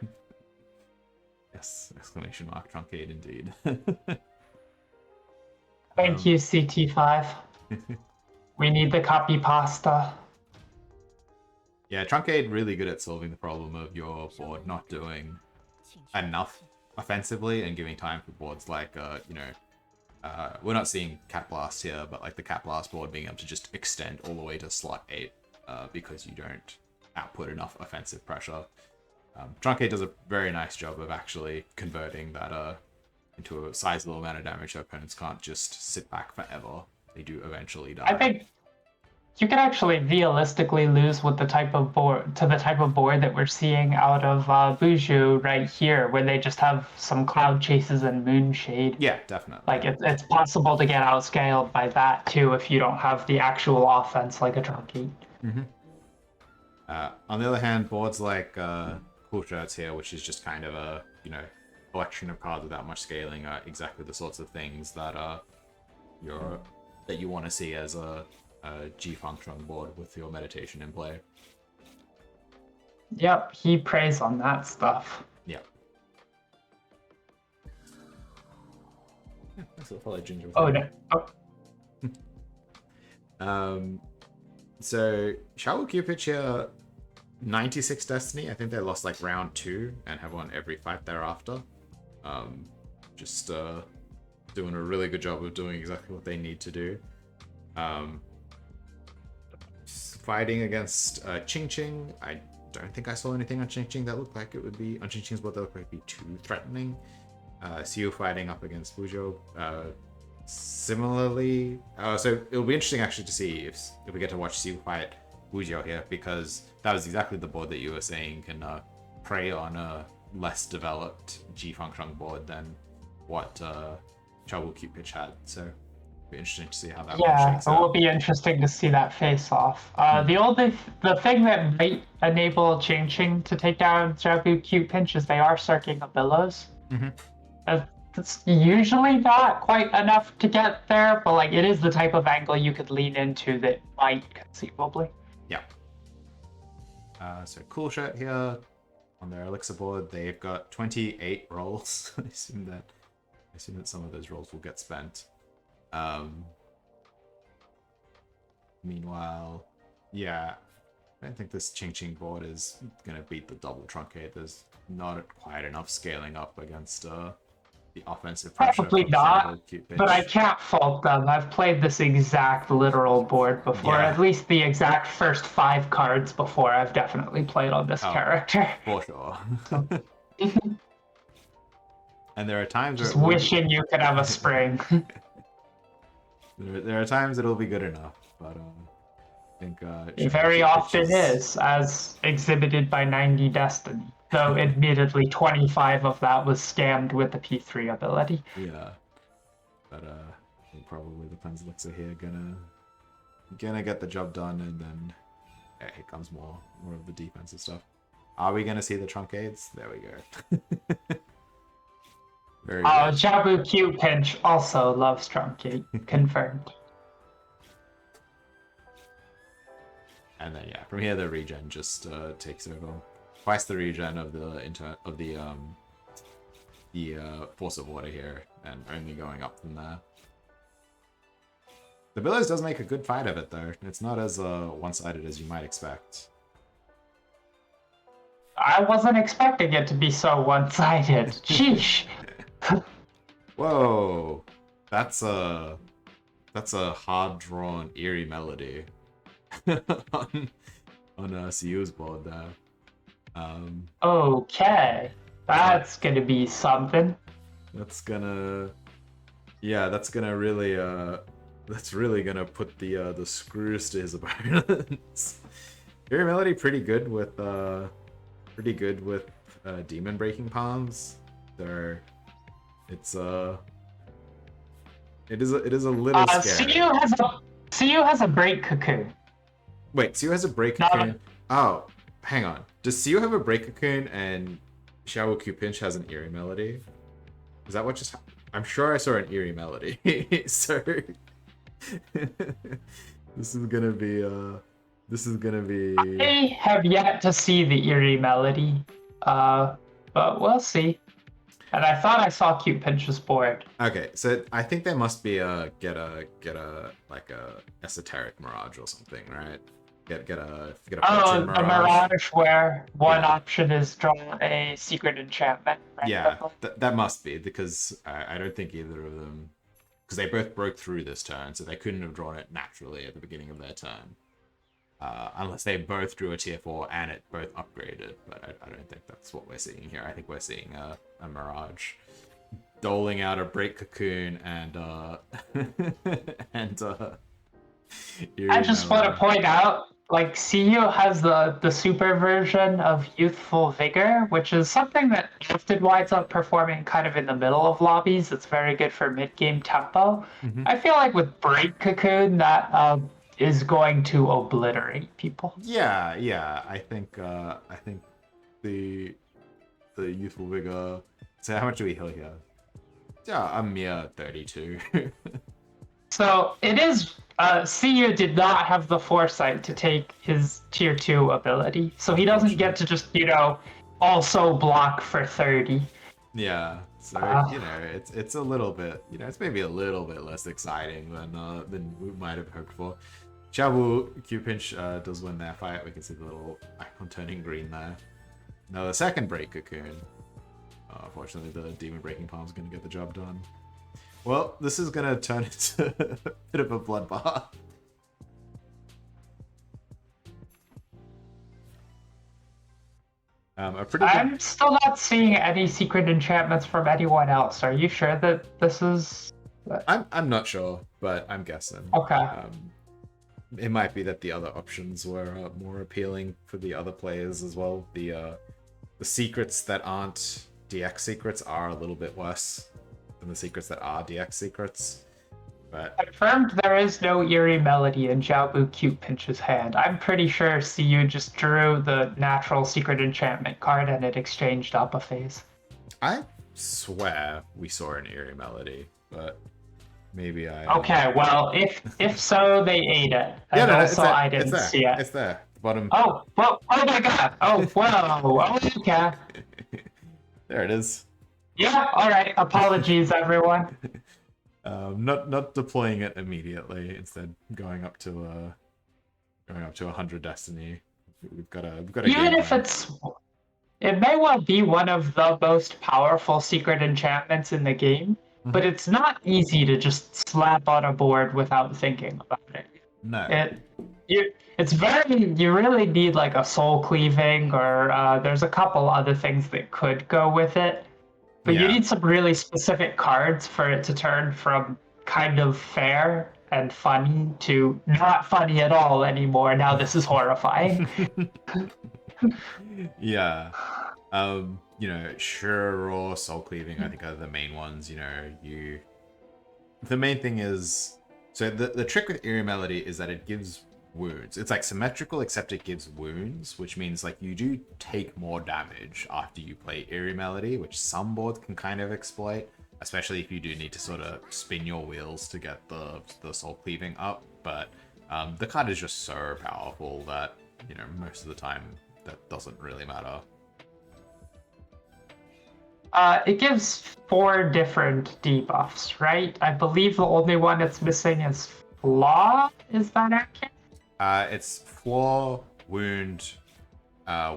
Yes, exclamation mark, truncate indeed. Thank you, CT5. We need the copy pasta. Yeah, truncate really good at solving the problem of your board not doing enough offensively and giving time for boards like, we're not seeing Cat Blast here, but like the Cat Blast board being able to just extend all the way to slot 8 because you don't output enough offensive pressure. Truncate does a very nice job of actually converting that into a sizable amount of damage so opponents can't just sit back forever. They do eventually die. I think you can actually realistically lose with the type of board that we're seeing out of Buju right here, where they just have some cloud chases and moonshade. Yeah, definitely. Like it's possible to get outscaled by that too if you don't have the actual offense like a Truncate. On the other hand, boards like Cool Shirts here, which is just kind of a collection of cards without much scaling, are exactly the sorts of things that you want to see as a G function on the board with your meditation in play. Yep, he preys on that stuff. Yeah. That's a follow ginger. Oh no. Oh. So Shadow Cupid here, 96 Destiny. I think they lost like round 2 and have won every fight thereafter. Just doing a really good job of doing exactly what they need to do. Fighting against Ching Ching. I don't think I saw anything on Ching Ching that looked like it would be on Ching Ching's board that looked like it would be too threatening. Siu fighting up against Bujo. Similarly, so it'll be interesting actually to see if we get to watch Siu fight Bujo here, because that was exactly the board that you were saying can prey on a less developed G function board than what Trouble Cupid had. So it'll be interesting to see how that one shakes it out. will be interesting to see that face off. The thing that might enable Ching Ching to take down Jabu Cute Pinch is they are circling the billows. It's usually not quite enough to get there, but like it is the type of angle you could lean into that might conceivably. Yeah. So Cool Shirt here on their Elixir board, they've got 28 rolls. I assume that some of those rolls will get spent. Meanwhile, yeah, I don't think this Ching Ching board is gonna beat the double truncate. There's not quite enough scaling up against the offensive pressure. Probably not, but I can't fault them. I've played this exact literal board before. Yeah. At least the exact first 5 cards before I've definitely played on this character. For sure. And there are times Just wishing you could have a spring. there are times it'll be good enough, but I think it very often is, as exhibited by 90 Destiny. Though admittedly 25 of that was scammed with the P3 ability. Yeah. But I think probably the Pens Elixir here gonna get the job done, and then here comes more of the defensive stuff. Are we gonna see the truncades? There we go. Very good. Jabu Q Pinch also loves truncate. Confirmed. And then yeah, from here the regen just takes over. Twice the regen of the Force of Water here, and only going up from there. The Billows does make a good fight of it though. It's not as one-sided as you might expect. I wasn't expecting it to be so one-sided. Sheesh. Whoa, that's a hard-drawn eerie melody on Siu's board there. Okay, that's gonna be something. That's gonna really gonna put the screws to his opponents. Eerie melody pretty good with demon breaking palms. It is a little scary. Siu has a break cocoon. Wait, Siu has a break cocoon. Oh, hang on. Does Siu have a break cocoon and Xiao Q Pinch has an eerie melody? Is that what just happened? I'm sure I saw an eerie melody. So this is gonna be I have yet to see the eerie melody. But we'll see. And I thought I saw Cute Pinch's board. Okay, so I think there must be get a like a esoteric mirage or something, right? Get a fortune mirage. A mirage where one option is draw a secret enchantment. Right? Yeah, that must be, because I don't think either of them, because they both broke through this turn, so they couldn't have drawn it naturally at the beginning of their turn. unless they both drew a tier 4 and it both upgraded. But I don't think that's what we're seeing here. I think we're seeing a Mirage doling out a Break Cocoon and and I just want to point out, like, CU has the super version of Youthful Vigor, which is something that often winds up performing kind of in the middle of lobbies. It's very good for mid-game tempo. Mhm. I feel like with Break Cocoon, that is going to obliterate people. Yeah. I think the Youthful Vigor. So how much do we heal here? Yeah, a mere 32. So it is. CU did not have the foresight to take his tier 2 ability, so he doesn't get to just also block for 30. Yeah, so it's a little bit, it's maybe a little bit less exciting than we might have hoped for. Xiaobu Q-Pinch does win that fight. We can see the little icon turning green there. Now the second Break Cocoon. Unfortunately, the Demon Breaking Palm is going to get the job done. Well, this is going to turn into a bit of a bloodbath. I'm still not seeing any secret enchantments from anyone else. Are you sure that this is... I'm not sure, but I'm guessing. Okay. It might be that the other options were more appealing for the other players as well. The secrets that aren't DX secrets are a little bit worse than the secrets that are DX secrets. But confirmed there is no eerie melody in Xiaobu Cute Pinch's hand. I'm pretty sure CU just drew the natural secret enchantment card and it exchanged up a phase. I swear we saw an eerie melody, but maybe I... Okay, well, if so, they ate it. And also I didn't see it. It's there. Bottom. Oh, well, oh my god. Oh, whoa. Oh, okay. There it is. Yeah, alright. Apologies, everyone. Not deploying it immediately. Instead, going up to 100 Destiny. We've got a even if it may well be one of the most powerful secret enchantments in the game, but it's not easy to just slap on a board without thinking about it. No. You really need like a soul cleaving, or there's a couple other things that could go with it. But you need some really specific cards for it to turn from kind of fair and funny to not funny at all anymore. Now this is horrifying. Yeah. Sure or soul cleaving, I think are the main ones. The main thing is, so the trick with Eerie Melody is that it gives wounds. It's like symmetrical, except it gives wounds, which means like you do take more damage after you play Eerie Melody, which some boards can kind of exploit, especially if you do need to sort of spin your wheels to get the soul cleaving up. But the card is just so powerful that most of the time that doesn't really matter. It gives 4 different debuffs, right? I believe the only one it's missing is Flaw. Is that accurate? It's Flaw, Wound,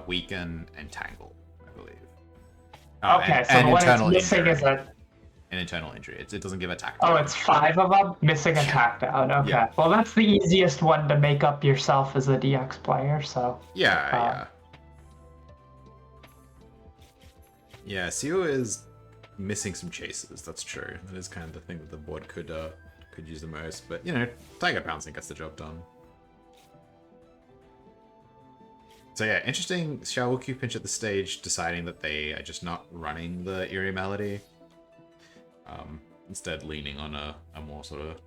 Weaken, and Tangle, I believe. Okay, so the one it's missing is an internal injury. It doesn't give attack. Oh, it's 5 of them? Missing attack down. Okay. Yeah. Well, that's the easiest one to make up yourself as a DX player, so... Yeah. Yeah, Sio is missing some chases, that's true. That is kind of the thing that the board could use the most. But, Tiger Pouncing gets the job done. So yeah, interesting. Xiao Q-Pinch at the stage deciding that they are just not running the Eerie Melody. Instead leaning on a more sort of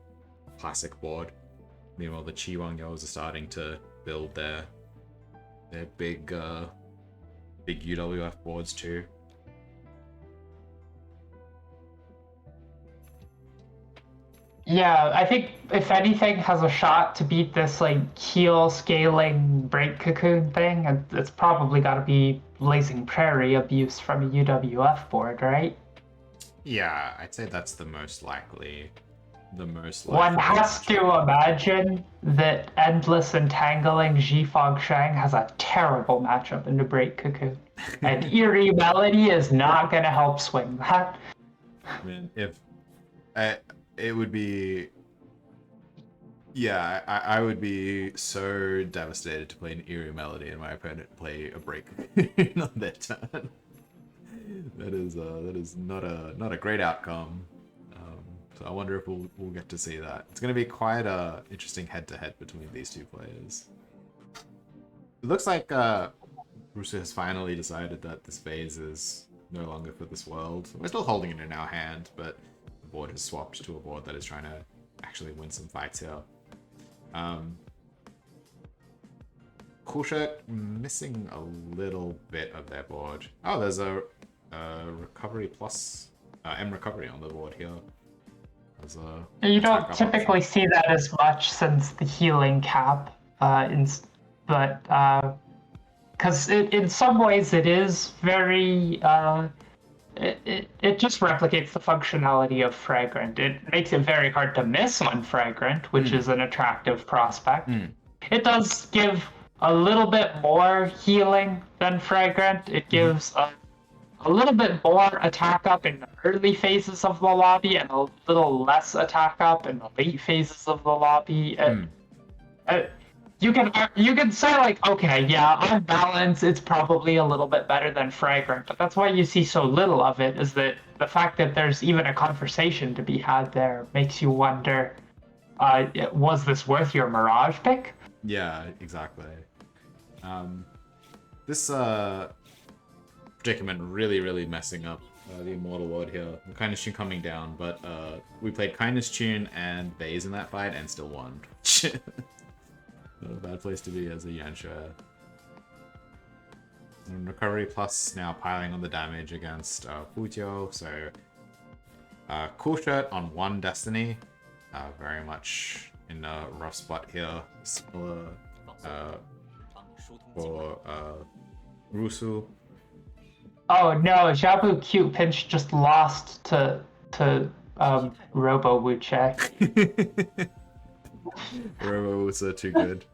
classic board. Meanwhile, the Chi Wang Yos are starting to build their big UWF boards too. Yeah, I think if anything has a shot to beat this like heel scaling Break Cocoon thing, it's probably got to be Blazing Prairie abuse from a UWF board, right? Yeah, I'd say that's the most likely. One has to imagine that Endless Entangling Jifog Shang has a terrible matchup in the Break Cocoon. And Eerie Melody is not going to help swing that. I mean, it would be Yeah, I would be so devastated to play an eerie melody and my opponent play a break on their turn. That is not a great outcome. So I wonder if we'll get to see that. It's going to be quite a interesting head-to-head between these two players. It looks like Russo has finally decided that this phase is no longer for this world. We're still holding it in our hand, but the board has swapped to a board that is trying to actually win some fights here. Cool Shirt missing a little bit of their board. Oh, there's a recovery plus M recovery on the board here. There's a You don't typically see that as much since the healing cap, but because in some ways it is very it just replicates the functionality of Fragrant. It makes it very hard to miss on Fragrant, which is an attractive prospect. It does give a little bit more healing than Fragrant. It gives a little bit more attack up in the early phases of the lobby and a little less attack up in the late phases of the lobby. You can say like, okay, yeah, on balance, it's probably a little bit better than Fragrant, but that's why you see so little of it, is that the fact that there's even a conversation to be had there makes you wonder, was this worth your Mirage pick? Yeah, exactly. This predicament really messing up the Immortal Lord here. The Kindness Tune coming down, but we played Kindness Tune and Baze in that fight and still won. Not a bad place to be as a Yansha. And Recovery Plus now piling on the damage against Futio, so Cool Shirt on 1 Destiny. Very much in a rough spot here. Similar for Rusu. Oh no, Jabu Cute Pinch just lost to Robo Wuche. Robo Wutsa too good.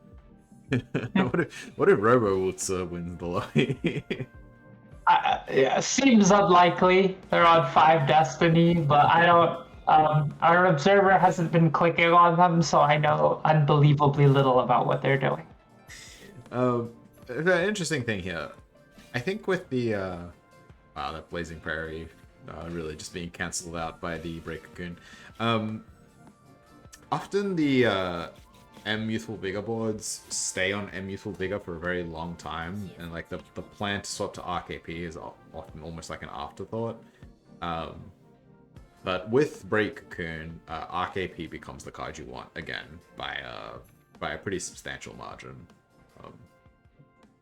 what if Robo Wutsa wins the lobby? Yeah, seems unlikely. They're on 5 Destiny, but I don't. Our observer hasn't been clicking on them, so I know unbelievably little about what they're doing. The interesting thing here, I think with the wow, that Blazing Prairie really just being cancelled out by the Break Cocoon. Often the M Youthful Vigor boards stay on M Youthful Vigor for a very long time, and like the plan to swap to RKP is often almost like an afterthought. But with Break Cocoon, RKP becomes the card you want again by a pretty substantial margin.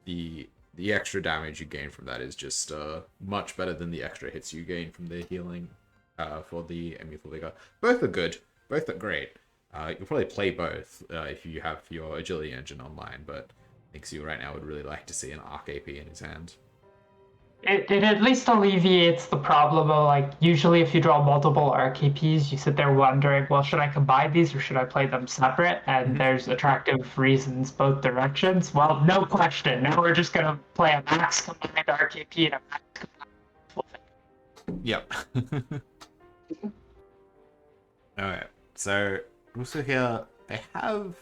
The extra damage you gain from that is just much better than the extra hits you gain from the healing for the M Youthful Vigor. Both are good. Both are great. You'll probably play both if you have your agility engine online, but I think Sue right now would really like to see an RKP in his hand. It at least alleviates the problem of, like, usually if you draw multiple RKPs, you sit there wondering, well, should I combine these or should I play them separate? And there's attractive reasons both directions. Well, no question. Now we're just going to play a max combined RKP and a max combined. Yep. Alright, so also here, they have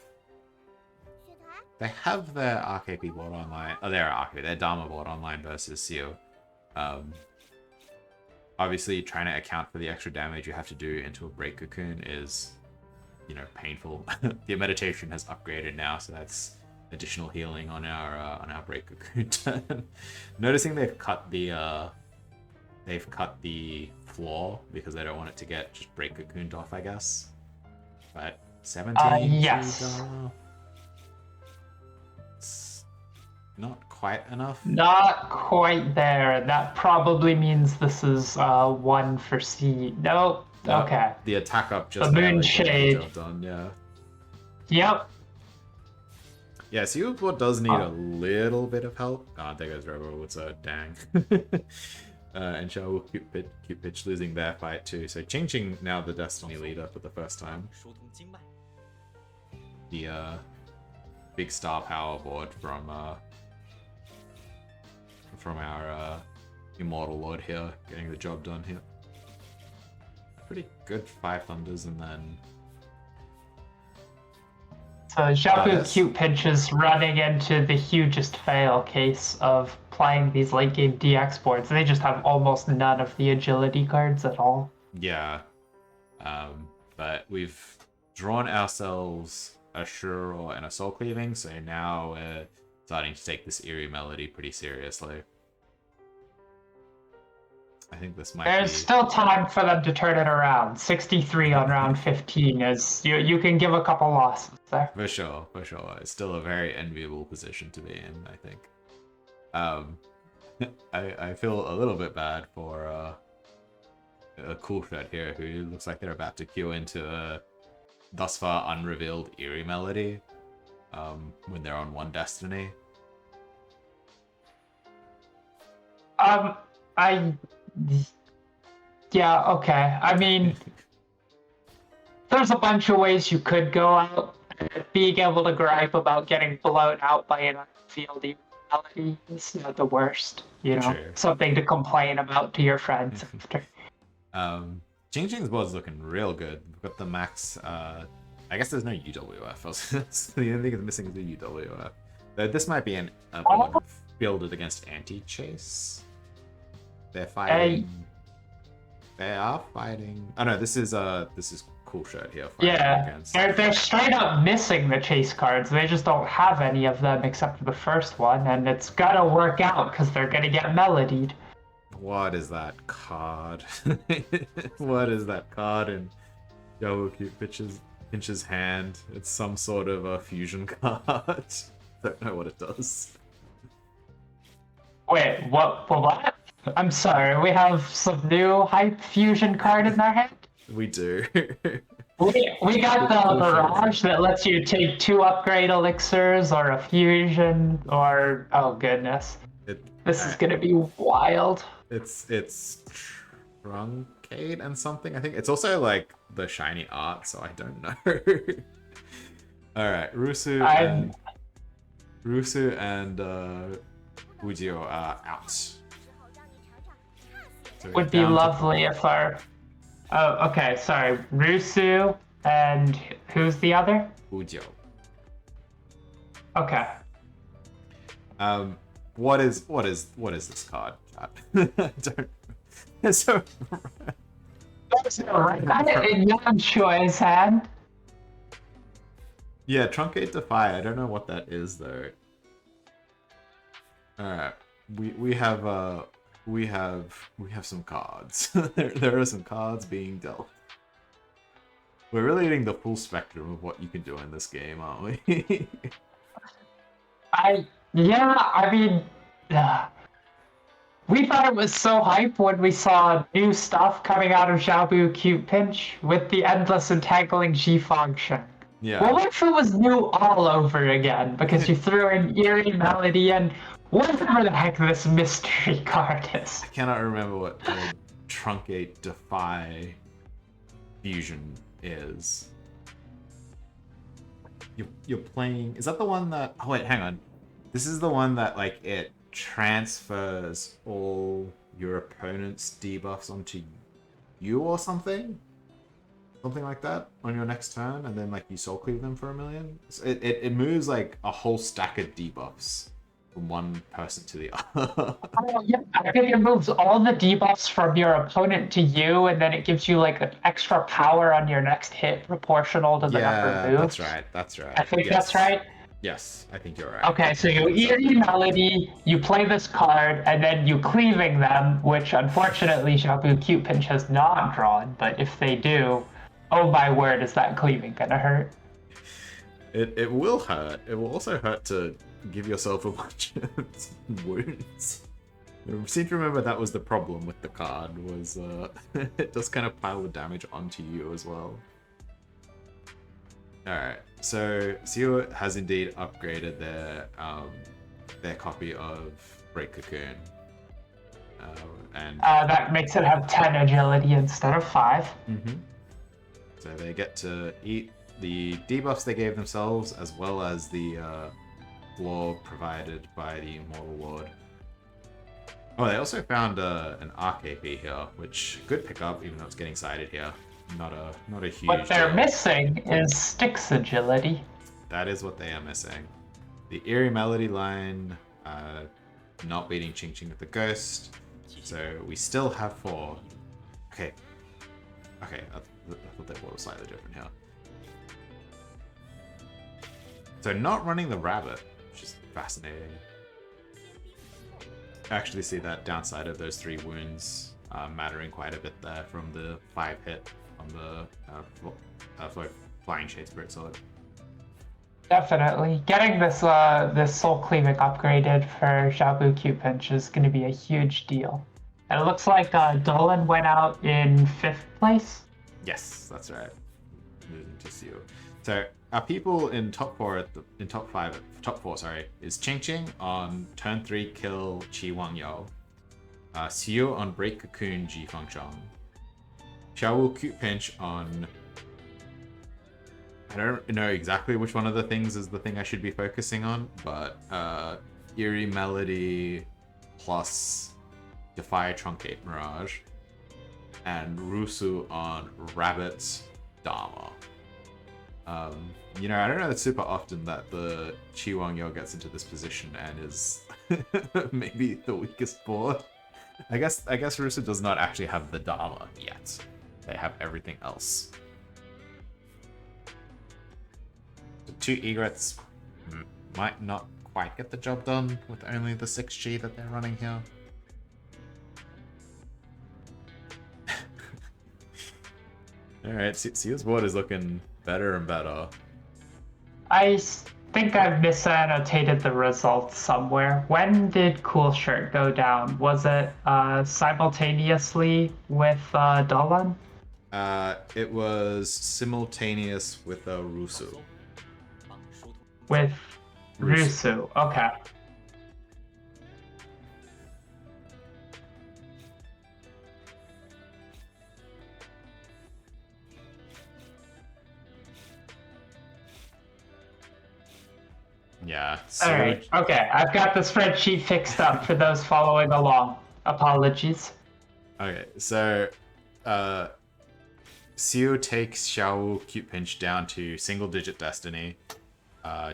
their RKP board online. Oh, their Dharma board online versus Seal. Obviously, trying to account for the extra damage you have to do into a Break Cocoon is, you know, painful. The meditation has upgraded now, so that's additional healing on our Break Cocoon turn. Noticing they've cut the floor because they don't want it to get just Break Cocooned off, I guess. But 17. Yes. Not quite enough. Not quite there. That probably means this is 1 for C. Nope. Okay. The attack up just the Moonshade. Done, yeah. Yep. Yeah, Seal board does need a little bit of help. There goes Robo. What's a dang. And Xiao will cute pitch losing their fight too. So Ching now the Destiny leader for the first time. The big star power board from our Immortal Lord here, getting the job done here. Pretty good 5 Thunders and then So Xiaobu yes. Cute Pinch is running into the hugest fail case of playing these late game DX boards. They just have almost none of the agility cards at all. Yeah. But we've drawn ourselves a Shuro and a Soul Cleaving, so now we're starting to take this eerie melody pretty seriously. I think this might There's be... still time for them to turn it around. 63 on round 15 is you can give a couple losses there. For sure, for sure. It's still a very enviable position to be in, I think. I feel a little bit bad for a cool shot here who looks like they're about to queue into a thus far unrevealed eerie melody when they're on one destiny. Yeah, okay. I mean, there's a bunch of ways you could go out. Being able to gripe about getting blown out by an unwieldy melody is not the worst, you know? True. Something to complain about to your friends after. Jing Jing's board's looking real good. We've got the max. I guess there's no UWF. The only thing that's missing is the UWF. Though this might be a board fielded against anti-chase. They're fighting. They are fighting. Oh no, this is cool shirt here. Yeah, they're straight up missing the chase cards. They just don't have any of them except for the first one, and it's gotta work out because they're gonna get melodied. What is that card? What is that card in Xiaobu Pinch's hand? It's some sort of a fusion card. Don't know what it does. Wait, what? I'm sorry, we have some new hype fusion card in our hand? We do. we got the Barrage that lets you take 2 upgrade elixirs or a fusion or oh goodness. This is gonna be wild. It's truncate and something, I think. It's also like the shiny art, so I don't know. Alright, Rusu and Ujio are out. So would be lovely if our... Oh, okay, sorry. Rusu and who's the other? Ujio. Okay. What is this card? Don't. It's so. Young choice hand. Yeah, Truncate Defy. I don't know what that is though. All right, we have some cards. there are some cards being dealt. We're really getting the full spectrum of what you can do in this game, aren't we? I mean, we thought it was so hype when we saw new stuff coming out of Xiaobu Cute Pinch with the endless entangling G-Fog Shank. Yeah. Well, what if it was new all over again because you threw in eerie melody and whatever the heck this mystery card is? I cannot remember what the Truncate Defy fusion is. You're playing... Is that the one that... Oh wait, hang on. This is the one that, like, it transfers all your opponent's debuffs onto you or something? Something like that on your next turn, and then, like, you soul cleave them for 1 million? So it moves, like, a whole stack of debuffs from one person to the other. Oh, yeah. I think it moves all the debuffs from your opponent to you, and then it gives you like an extra power on your next hit proportional to the number of moves. That's right. I think that's right. Yes, I think you're right. Okay, so you eerie melody, you play this card, and then you cleaving them, which unfortunately Xiaobu Cute Pinch has not drawn, but if they do, oh my word, is that cleaving gonna hurt? It will hurt. It will also hurt to give yourself a bunch of wounds. I seem to remember that was the problem with the card, was it does kind of pile the damage onto you as well. Alright, so Seo has indeed upgraded their copy of Break Cocoon. And that makes it have 10 agility instead of 5. Mm-hmm. So they get to eat the debuffs they gave themselves, as well as the lore provided by the Immortal Lord. Oh, they also found an RKP here, which good pick up, even though it's getting sided here. Not a huge. What they're deal. missing is Styx agility. That is what they are missing. The Eerie Melody line, not beating Ching Ching with the Ghost. So we still have 4. Okay. Okay, I thought that was slightly different here. So not running the rabbit, which is fascinating. I actually see that downside of those 3 wounds mattering quite a bit there from the 5 hit on the Flying Shade Spirit Sword. Definitely. Getting this this Soul Cleaving upgraded for Xiaobu Q Pinch is going to be a huge deal. And it looks like Dolan went out in 5th place. Yes, that's right. Losing to Siu. So our people in top 4 top 4, is Ching Ching on turn 3 kill Chi Wang Yo. Siu on break Cocoon Ji Feng Chong. Xiaowu Cute Pinch on... I don't know exactly which one of the things is the thing I should be focusing on, but Eerie Melody plus Defy Truncate Mirage. And Rusu on Rabbit Dharma. You know, I don't know that super often that the Chi Wang Yo gets into this position and is maybe the weakest board. I guess Rusu does not actually have the Dharma yet. They have everything else. The 2 egrets might not quite get the job done with only the 6G that they're running here. Alright, Siu's board is looking better and better. I think I've misannotated the results somewhere. When did Cool Shirt go down? Was it simultaneously with Dolan? It was simultaneous with Rusu. With Rusu. Okay. Yeah. So... All right. Okay. I've got the spreadsheet fixed up for those following along. Apologies. Okay. So, Siu takes Xiao Cute Pinch down to single-digit destiny.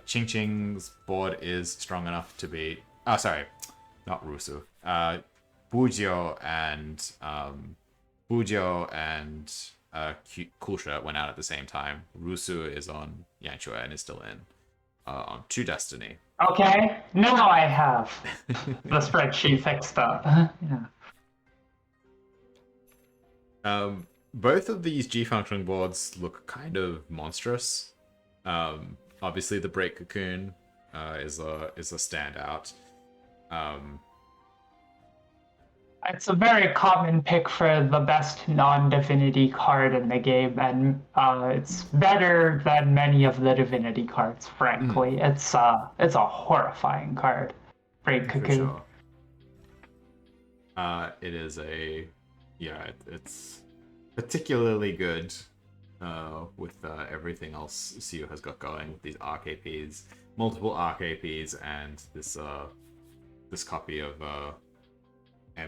Ching Ching's board is strong enough to beat... Oh, sorry. Not Rusu. Bujio and Cool Shirt went out at the same time. Rusu is on Yanchua and is still in. On 2 destiny. Okay. Now I have the spreadsheet fixed up. Yeah. Both of these G-functioning boards look kind of monstrous. Obviously, the Break Cocoon is a standout. It's a very common pick for the best non-divinity card in the game, and it's better than many of the divinity cards. Frankly, it's a horrifying card. Break Cocoon. For sure. It is it's particularly good with everything else Siu has got going with these RKPs, multiple RKPs, and this copy of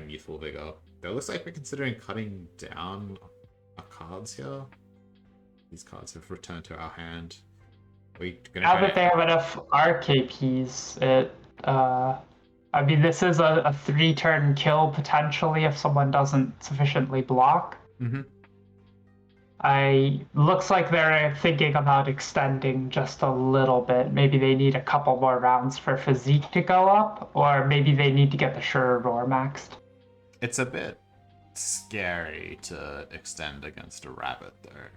Youthful Vigor. It looks like we're considering cutting down our cards here. These cards have returned to our hand. Now that they have enough RKPs, I mean, this is a 3-turn kill potentially if someone doesn't sufficiently block. Looks like they're thinking about extending just a little bit. Maybe they need a couple more rounds for physique to go up, or maybe they need to get the Sure Roar maxed. It's a bit scary to extend against a rabbit, though.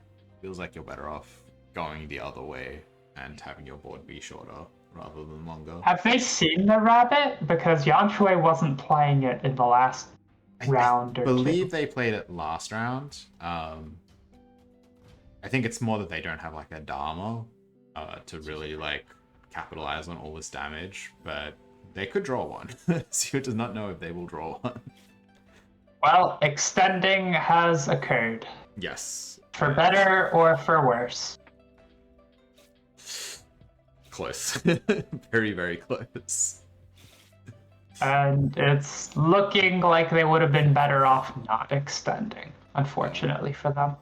Feels like you're better off going the other way and having your board be shorter rather than longer. Have they seen the rabbit? Because Yanshui wasn't playing it in the last round. I believe they played it last round. I think it's more that they don't have like a Dharma to really like capitalize on all this damage, but they could draw one. Siu does not know if they will draw one. Well, extending has occurred. Yes. For better or for worse. Close. Very, very close. And it's looking like they would have been better off not extending, unfortunately for them.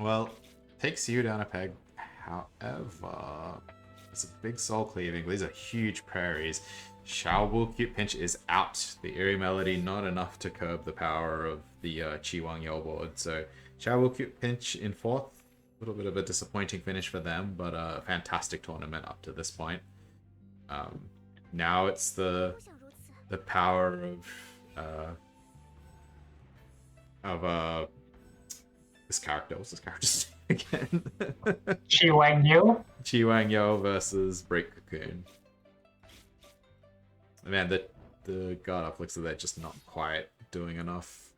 Well, takes you down a peg. However, It's a big soul cleaving. These are huge prairies. Xiao Wu Cute Pinch is out. The eerie melody not enough to curb the power of the Qi Wang Yo board. So Xiao Wu Cute Pinch in fourth. A little bit of a disappointing finish for them, but a fantastic tournament up to this point. Now it's the power of this character. What's this character's name again? Qi Wang Yu. Qi Wang Yo versus Break Cocoon. Man, the guard up looks like they're just not quite doing enough.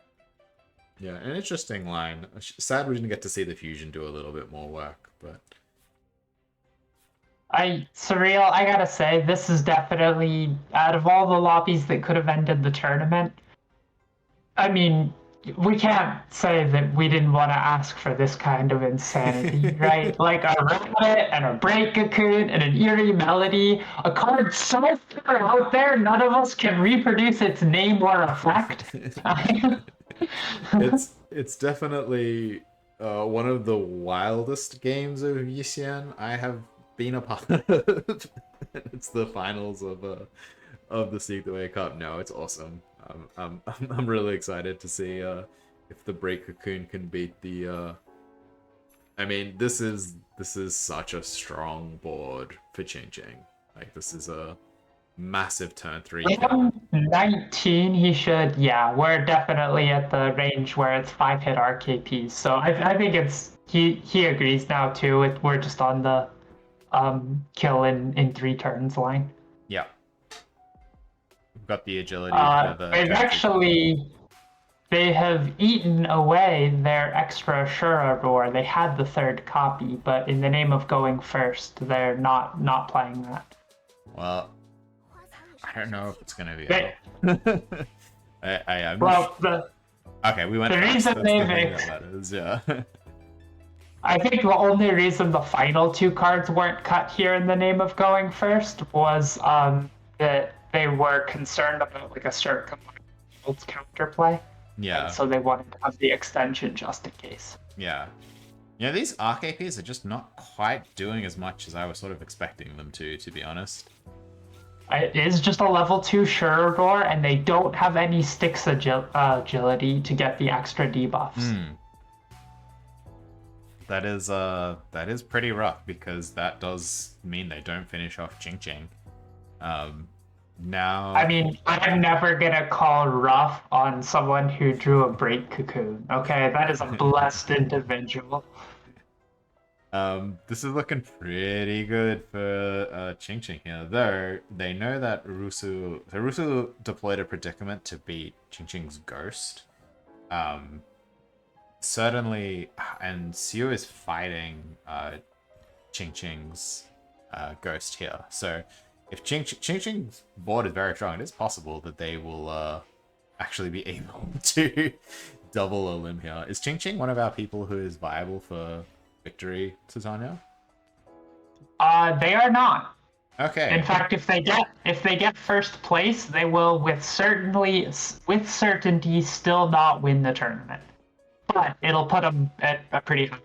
Yeah, an interesting line. Sad we didn't get to see the fusion do a little bit more work, but Surreal, I gotta say, this is definitely, out of all the lobbies that could have ended the tournament, I mean, we can't say that we didn't want to ask for this kind of insanity, right? Like a rabbit and a break cocoon and an eerie melody, a card so far out there, none of us can reproduce its name or effect. it's definitely one of the wildest games of Xian I have been a part of. It's the finals of the Secret Cup. No, it's awesome. I'm really excited to see if the Break Cocoon can beat the. I mean, this is such a strong board for Ching Ching. Like, this is a massive turn 3. 19, he should. Yeah, we're definitely at the range where it's 5-hit RKPs. So I think it's he agrees now too. We're just on the kill in 3 turns line. Yeah. We've got the agility for the. They have eaten away their extra Shura roar. They had the 3rd copy, but in the name of going first, they're not playing that. Well, I don't know if it's gonna be. Okay, we went. The reason yeah. I think the only reason the final 2 cards weren't cut here in the name of going first was that they were concerned about like a certain counterplay. Yeah. And so they wanted to have the extension just in case. Yeah. Yeah, these RKPs are just not quite doing as much as I was sort of expecting them to be honest. It is just a level 2 Shura roar, and they don't have any Styx agility to get the extra debuffs. That is pretty rough, because that does mean they don't finish off Ching Ching. Now, I mean, I'm never gonna call rough on someone who drew a Break Cocoon. Okay, that is a blessed individual. This is looking pretty good for Ching Ching here, though they know that Rusu deployed a predicament to beat Ching Ching's Ghost. Certainly, and Xiu is fighting Ching Ching's Ghost here. So if Ching Ching's board is very strong, it is possible that they will actually be able to double a limb here. Is Ching Ching one of our people who is viable for victory, Titania? They are not. Okay. In fact, if they get first place, they will with certainty still not win the tournament. But it'll put them at a pretty high.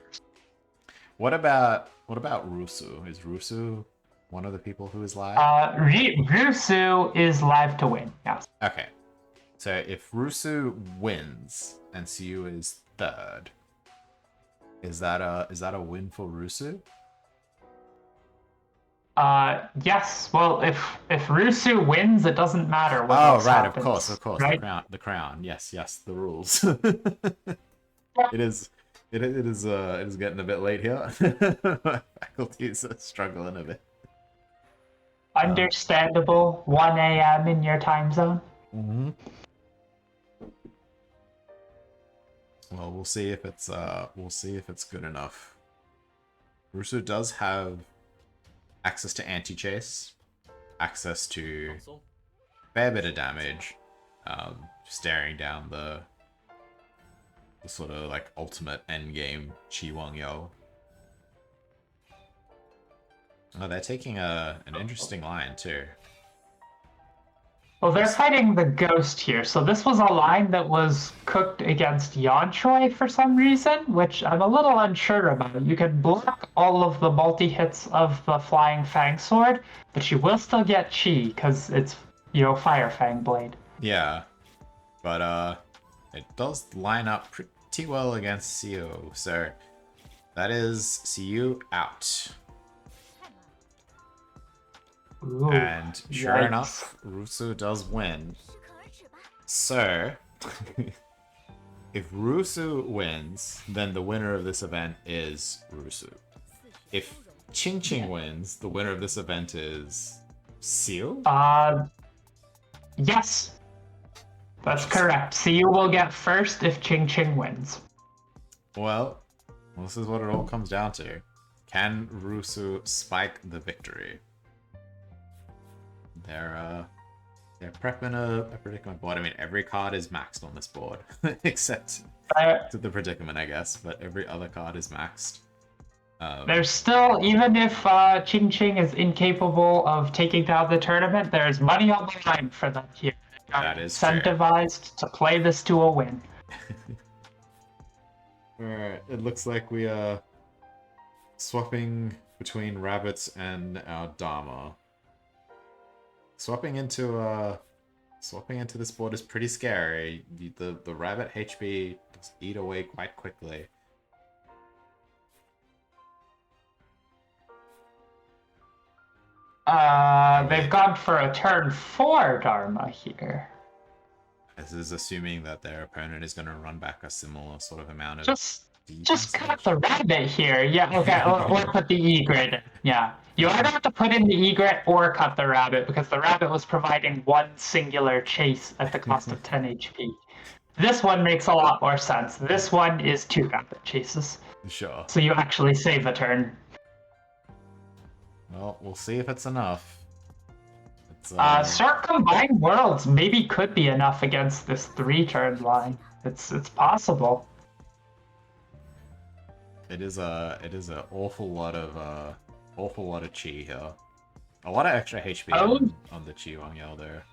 What about Rusu? Is Rusu one of the people who is live? Rusu is live to win. Yes. Okay. So if Rusu wins and Xiu is 3rd, is that a win for Rusu? Yes. Well, if Rusu wins, it doesn't matter what else happens. Of course. Right? The crown. Yes, the rules. It is getting a bit late here. Faculties are struggling a bit. Understandable. 1 a.m. in your time zone. Mm-hmm. Well, we'll see if it's good enough. Rusu does have access to anti-chase, access to a fair bit of damage, staring down the sort of like ultimate endgame Qi Wang Yo. Oh, they're taking an interesting line too. Well, they're fighting the ghost here, so this was a line that was cooked against Yanchoi for some reason, which I'm a little unsure about. You can block all of the multi-hits of the Flying Fang Sword, but you will still get Chi, because it's, Fire Fang Blade. Yeah, but it does line up pretty well against Siu, so that is Siu out. Ooh, And sure yikes. enough, Rusu does win. So, if Rusu wins, then the winner of this event is Rusu. If Ching Ching wins, the winner of this event is Siu? Yes. That's correct. Siu will get first if Ching Ching wins. Well, this is what it all comes down to. Can Rusu spike the victory? They're prepping a predicament board. I mean, every card is maxed on this board, except the predicament, I guess. But every other card is maxed. There's still, even if Ching Ching is incapable of taking down the tournament, there's money on the line for them here. That is incentivized to play this to a win. Alright, it looks like we are swapping between rabbits and our Dharma. Swapping into this board is pretty scary. The rabbit HP does eat away quite quickly. They've gone for a turn 4 Dharma here. This is assuming that their opponent is going to run back a similar sort of amount of Just cut the rabbit here. Yeah, okay, or put the egret in. Yeah. You either have to put in the egret or cut the rabbit, because the rabbit was providing one singular chase at the cost of 10 HP. This one makes a lot more sense. This one is 2 rabbit chases. Sure. So you actually save a turn. Well, we'll see if it's enough. Start Combined Worlds maybe could be enough against this 3-turn line. It's possible. It is a awful lot of chi here. A lot of extra HP on the chi Wang Yao there.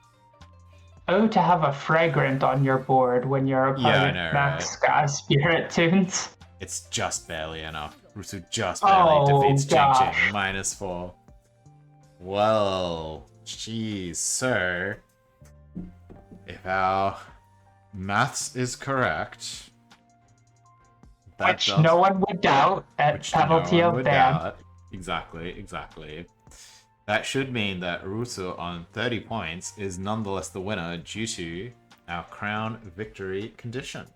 Oh, to have a fragrant on your board when your opponent max Sky Spirit tunes. It's just barely enough. Rusu just barely defeats Ching Ching. -4. Well, geez, so if our maths is correct, which no one would doubt at penalty of ban. Exactly. That should mean that Rusu on 30 points is nonetheless the winner due to our crown victory condition.